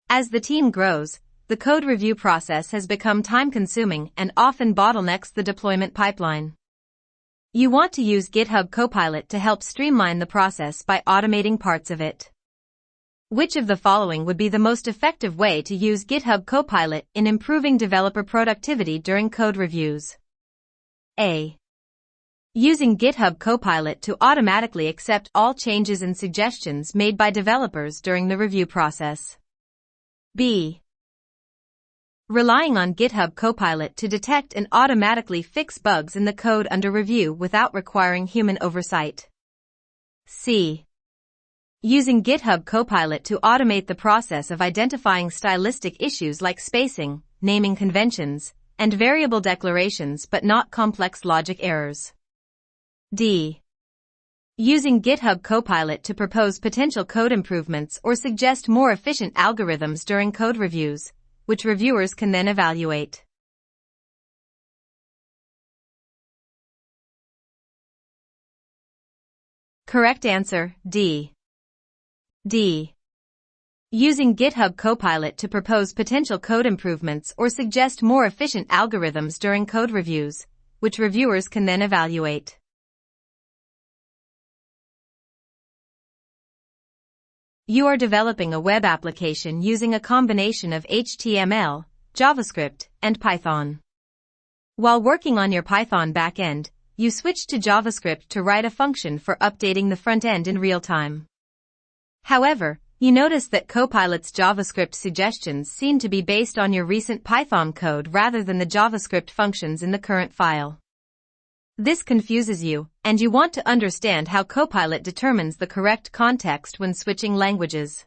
As the team grows, the code review process has become time-consuming and often bottlenecks the deployment pipeline. You want to use GitHub Copilot to help streamline the process by automating parts of it. Which of the following would be the most effective way to use GitHub Copilot in improving developer productivity during code reviews? A. Using GitHub Copilot to automatically accept all changes and suggestions made by developers during the review process. B. Relying on GitHub Copilot to detect and automatically fix bugs in the code under review without requiring human oversight. C. Using GitHub Copilot to automate the process of identifying stylistic issues like spacing, naming conventions, and variable declarations but not complex logic errors. D. Using GitHub Copilot to propose potential code improvements or suggest more efficient algorithms during code reviews, which reviewers can then evaluate. Correct answer, D. D. Using GitHub Copilot to propose potential code improvements or suggest more efficient algorithms during code reviews, which reviewers can then evaluate. You are developing a web application using a combination of HTML, JavaScript, and Python. While working on your Python backend, you switched to JavaScript to write a function for updating the front end in real time. However, you notice that Copilot's JavaScript suggestions seem to be based on your recent Python code rather than the JavaScript functions in the current file. This confuses you, and you want to understand how Copilot determines the correct context when switching languages.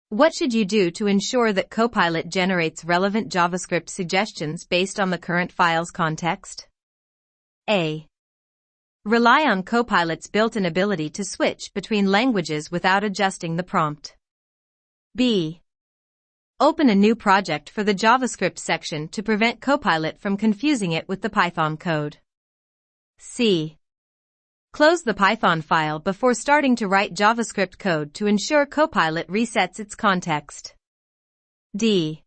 What should you do to ensure that Copilot generates relevant JavaScript suggestions based on the current file's context? A. Rely on Copilot's built-in ability to switch between languages without adjusting the prompt. B. Open a new project for the JavaScript section to prevent Copilot from confusing it with the Python code. C. Close the Python file before starting to write JavaScript code to ensure Copilot resets its context. D.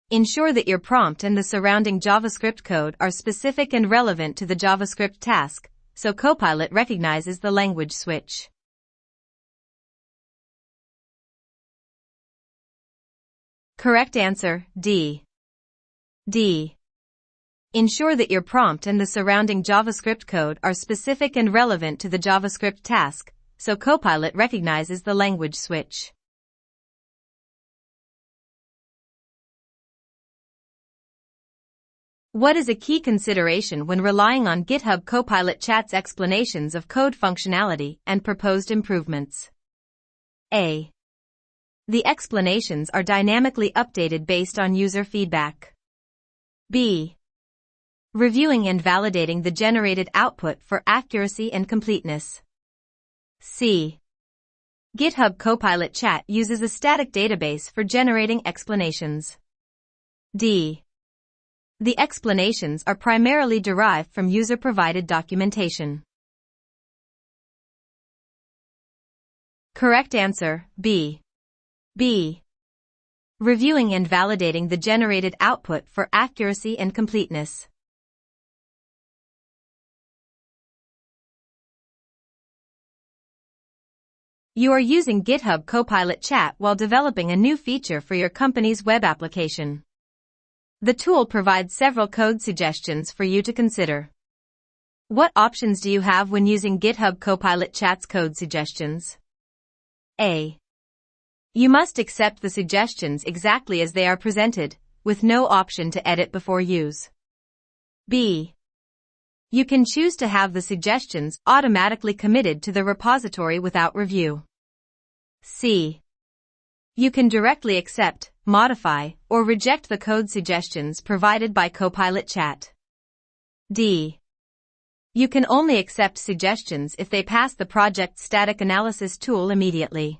Ensure that your prompt and the surrounding JavaScript code are specific and relevant to the JavaScript task, so Copilot recognizes the language switch. Correct answer, D. D. Ensure that your prompt and the surrounding JavaScript code are specific and relevant to the JavaScript task, so Copilot recognizes the language switch. What is a key consideration when relying on GitHub Copilot Chat's explanations of code functionality and proposed improvements? A. The explanations are dynamically updated based on user feedback. B. Reviewing and validating the generated output for accuracy and completeness. C. GitHub Copilot Chat uses a static database for generating explanations. D. The explanations are primarily derived from user-provided documentation. Correct answer, B. B. Reviewing and validating the generated output for accuracy and completeness. You are using GitHub Copilot Chat while developing a new feature for your company's web application. The tool provides several code suggestions for you to consider. What options do you have when using GitHub Copilot Chat's code suggestions? A. You must accept the suggestions exactly as they are presented, with no option to edit before use. B. You can choose to have the suggestions automatically committed to the repository without review. C. You can directly accept, modify, or reject the code suggestions provided by Copilot Chat. D. You can only accept suggestions if they pass the project static analysis tool immediately.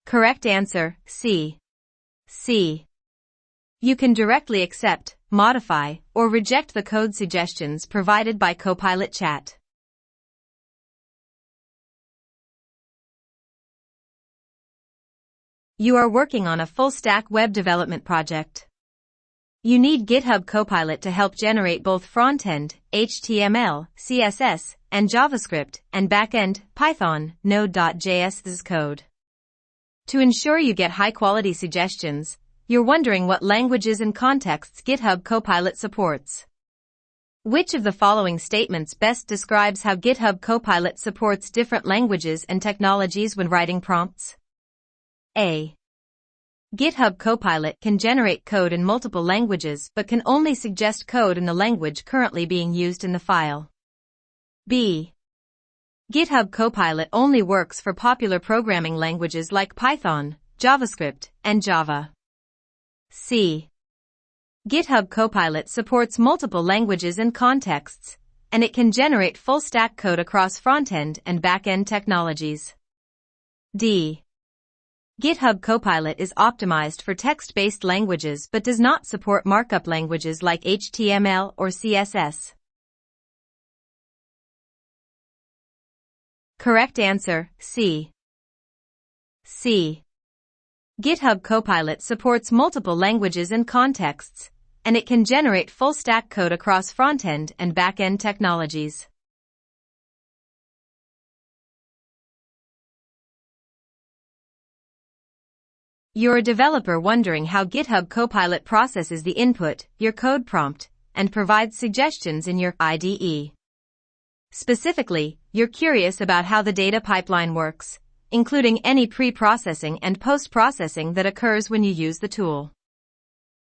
Correct answer, C. C. You can directly accept, modify, or reject the code suggestions provided by Copilot Chat. You are working on a full-stack web development project. You need GitHub Copilot to help generate both front-end, HTML, CSS, and JavaScript, and back-end, Python, Node.js code. To ensure you get high-quality suggestions, you're wondering what languages and contexts GitHub Copilot supports. Which of the following statements best describes how GitHub Copilot supports different languages and technologies when writing prompts? A. GitHub Copilot can generate code in multiple languages but can only suggest code in the language currently being used in the file. B. GitHub Copilot only works for popular programming languages like Python, JavaScript, and Java. C. GitHub Copilot supports multiple languages and contexts, and it can generate full-stack code across front-end and back-end technologies. D. GitHub Copilot is optimized for text-based languages but does not support markup languages like HTML or CSS. Correct answer, C. C. GitHub Copilot supports multiple languages and contexts, and it can generate full-stack code across front-end and back-end technologies. You're a developer wondering how GitHub Copilot processes the input, your code prompt, and provides suggestions in your IDE. Specifically, you're curious about how the data pipeline works, including any pre-processing and post-processing that occurs when you use the tool.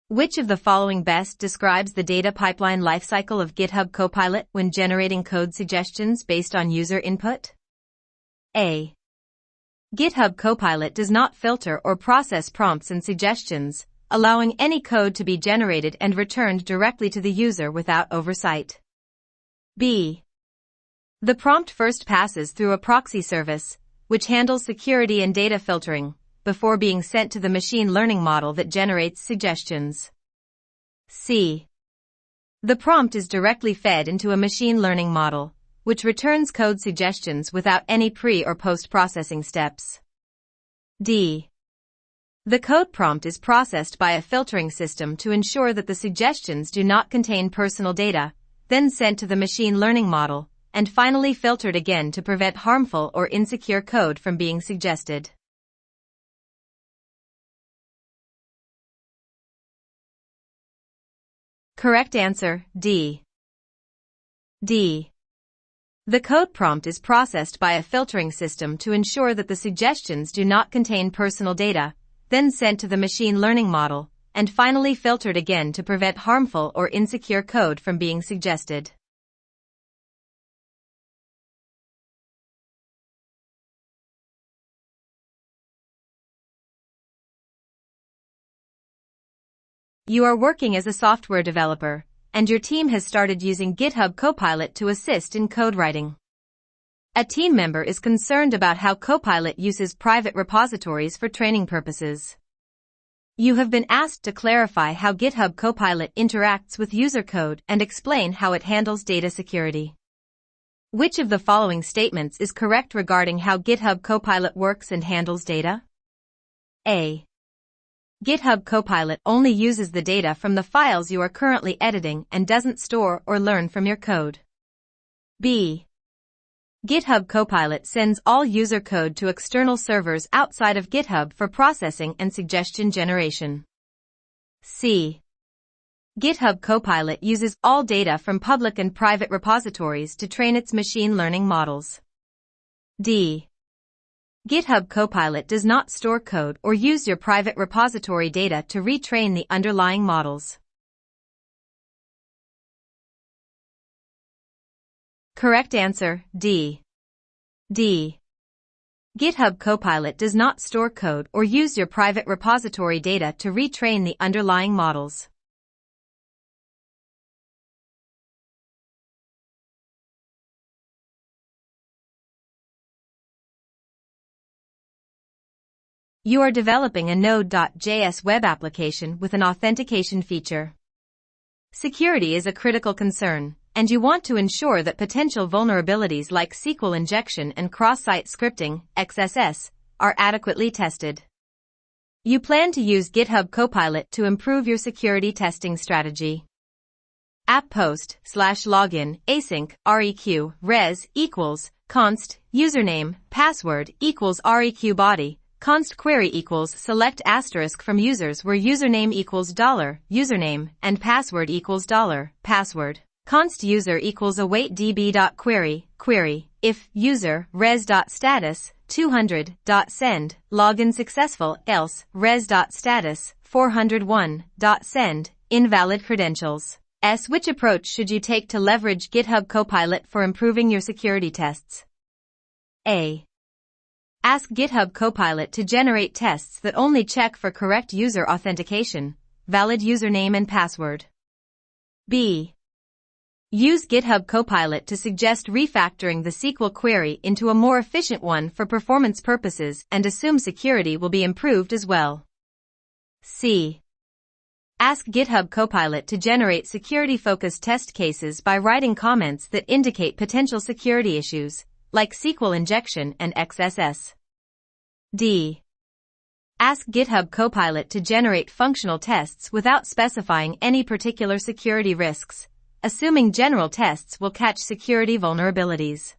Which of the following best describes the data pipeline lifecycle of GitHub Copilot when generating code suggestions based on user input? A. GitHub Copilot does not filter or process prompts and suggestions, allowing any code to be generated and returned directly to the user without oversight. B. The prompt first passes through a proxy service, which handles security and data filtering, before being sent to the machine learning model that generates suggestions. C. The prompt is directly fed into a machine learning model, which returns code suggestions without any pre- or post-processing steps. D. The code prompt is processed by a filtering system to ensure that the suggestions do not contain personal data, then sent to the machine learning model, and finally filtered again to prevent harmful or insecure code from being suggested. Correct answer, D. D. The code prompt is processed by a filtering system to ensure that the suggestions do not contain personal data, then sent to the machine learning model, and finally filtered again to prevent harmful or insecure code from being suggested. You are working as a software developer, and your team has started using GitHub Copilot to assist in code writing. A team member is concerned about how Copilot uses private repositories for training purposes. You have been asked to clarify how GitHub Copilot interacts with user code and explain how it handles data security. Which of the following statements is correct regarding how GitHub Copilot works and handles data? A. GitHub Copilot only uses the data from the files you are currently editing and doesn't store or learn from your code. B. GitHub Copilot sends all user code to external servers outside of GitHub for processing and suggestion generation. C. GitHub Copilot uses all data from public and private repositories to train its machine learning models. D. GitHub Copilot does not store code or use your private repository data to retrain the underlying models. Correct answer, D. D. GitHub Copilot does not store code or use your private repository data to retrain the underlying models. You are developing a Node.js web application with an authentication feature. Security is a critical concern, and you want to ensure that potential vulnerabilities like SQL injection and cross-site scripting, XSS, are adequately tested. You plan to use GitHub Copilot to improve your security testing strategy. App post /login async req res equals const username password equals req body const query equals select asterisk from users where username equals $username and password equals $password. Const user equals await db.query query if user res.status 200.send login successful else res.status 401.send invalid credentials. Which approach should you take to leverage GitHub Copilot for improving your security tests? A. Ask GitHub Copilot to generate tests that only check for correct user authentication, valid username and password. B. Use GitHub Copilot to suggest refactoring the SQL query into a more efficient one for performance purposes and assume security will be improved as well. C. Ask GitHub Copilot to generate security-focused test cases by writing comments that indicate potential security issues, like SQL injection and XSS. D. Ask GitHub Copilot to generate functional tests without specifying any particular security risks, assuming general tests will catch security vulnerabilities.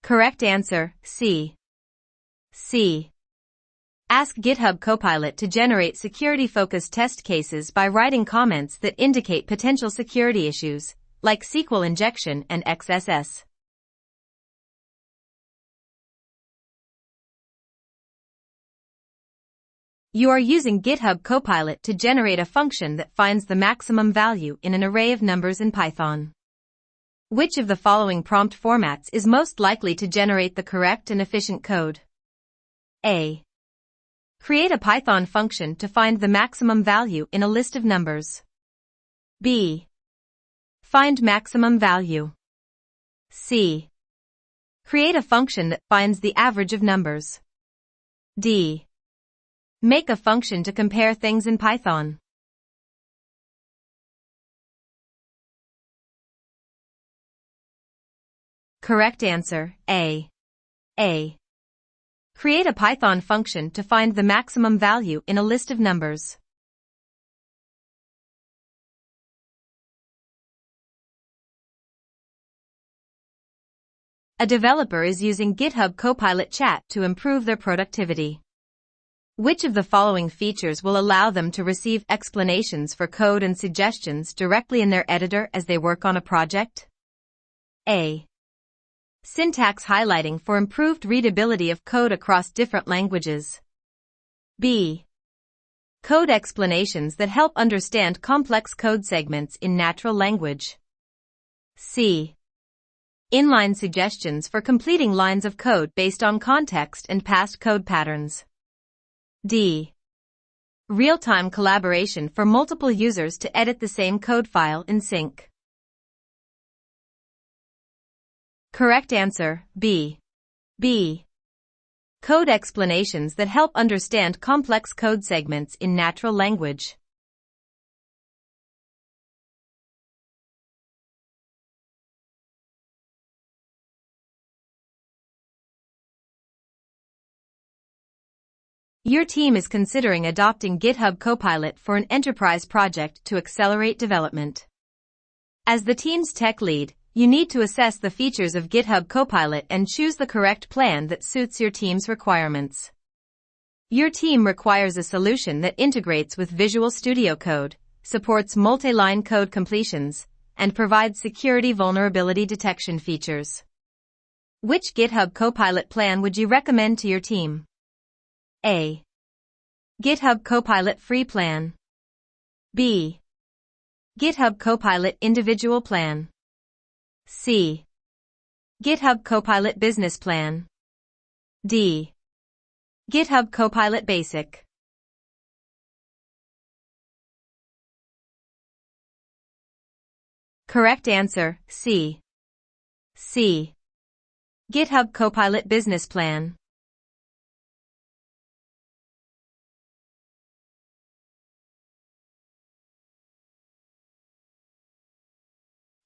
Correct answer, C. C. Ask GitHub Copilot to generate security-focused test cases by writing comments that indicate potential security issues, like SQL injection and XSS. You are using GitHub Copilot to generate a function that finds the maximum value in an array of numbers in Python. Which of the following prompt formats is most likely to generate the correct and efficient code? A. Create a Python function to find the maximum value in a list of numbers. B. Find maximum value. C. Create a function that finds the average of numbers. D. Make a function to compare things in Python. Correct answer, A. A. Create a Python function to find the maximum value in a list of numbers. A developer is using GitHub Copilot Chat to improve their productivity. Which of the following features will allow them to receive explanations for code and suggestions directly in their editor as they work on a project? A. Syntax highlighting for improved readability of code across different languages. B. Code explanations that help understand complex code segments in natural language. C. Inline suggestions for completing lines of code based on context and past code patterns. D. Real-time collaboration for multiple users to edit the same code file in sync. Correct answer, B. B. Code explanations that help understand complex code segments in natural language. Your team is considering adopting GitHub Copilot for an enterprise project to accelerate development. As the team's tech lead, you need to assess the features of GitHub Copilot and choose the correct plan that suits your team's requirements. Your team requires a solution that integrates with Visual Studio Code, supports multi-line code completions, and provides security vulnerability detection features. Which GitHub Copilot plan would you recommend to your team? A. GitHub Copilot Free Plan. B. GitHub Copilot Individual Plan. C. GitHub Copilot Business Plan. D. GitHub Copilot Basic. Correct answer, C. C. GitHub Copilot Business Plan.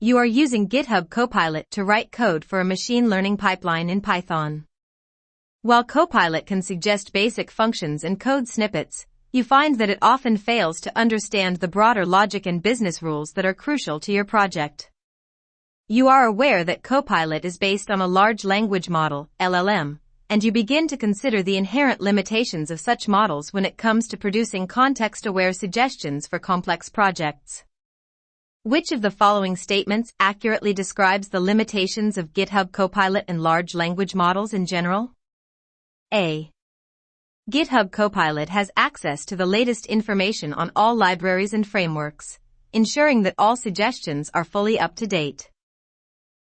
You are using GitHub Copilot to write code for a machine learning pipeline in Python. While Copilot can suggest basic functions and code snippets, you find that it often fails to understand the broader logic and business rules that are crucial to your project. You are aware that Copilot is based on a large language model, LLM, and you begin to consider the inherent limitations of such models when it comes to producing context-aware suggestions for complex projects. Which of the following statements accurately describes the limitations of GitHub Copilot and large language models in general? A. GitHub Copilot has access to the latest information on all libraries and frameworks, ensuring that all suggestions are fully up to date.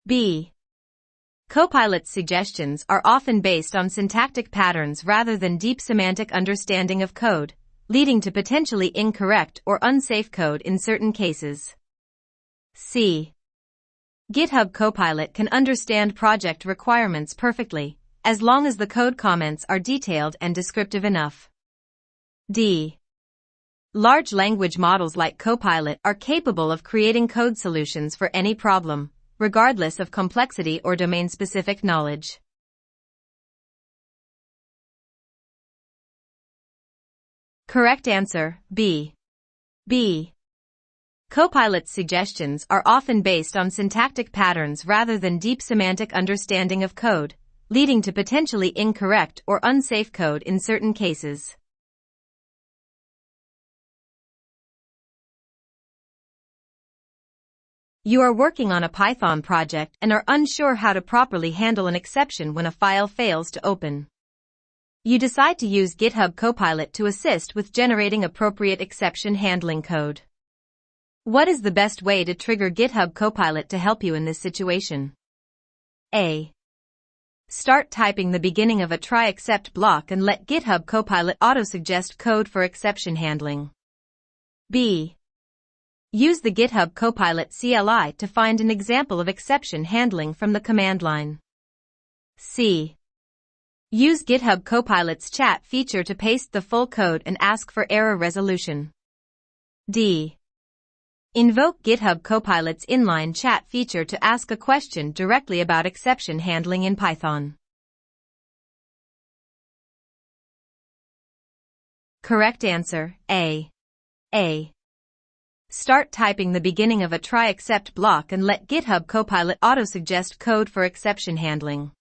B. Copilot's suggestions are often based on syntactic patterns rather than deep semantic understanding of code, leading to potentially incorrect or unsafe code in certain cases. C. GitHub Copilot can understand project requirements perfectly, as long as the code comments are detailed and descriptive enough. D. Large language models like Copilot are capable of creating code solutions for any problem, regardless of complexity or domain-specific knowledge. Correct answer, B. B. Copilot's suggestions are often based on syntactic patterns rather than deep semantic understanding of code, leading to potentially incorrect or unsafe code in certain cases. You are working on a Python project and are unsure how to properly handle an exception when a file fails to open. You decide to use GitHub Copilot to assist with generating appropriate exception handling code. What is the best way to trigger GitHub Copilot to help you in this situation? A. Start typing the beginning of a try except block and let GitHub Copilot auto-suggest code for exception handling. B. Use the GitHub Copilot CLI to find an example of exception handling from the command line. C. Use GitHub Copilot's chat feature to paste the full code and ask for error resolution. D. Invoke GitHub Copilot's inline chat feature to ask a question directly about exception handling in Python. Correct answer, A. A. Start typing the beginning of a try except block and let GitHub Copilot auto-suggest code for exception handling.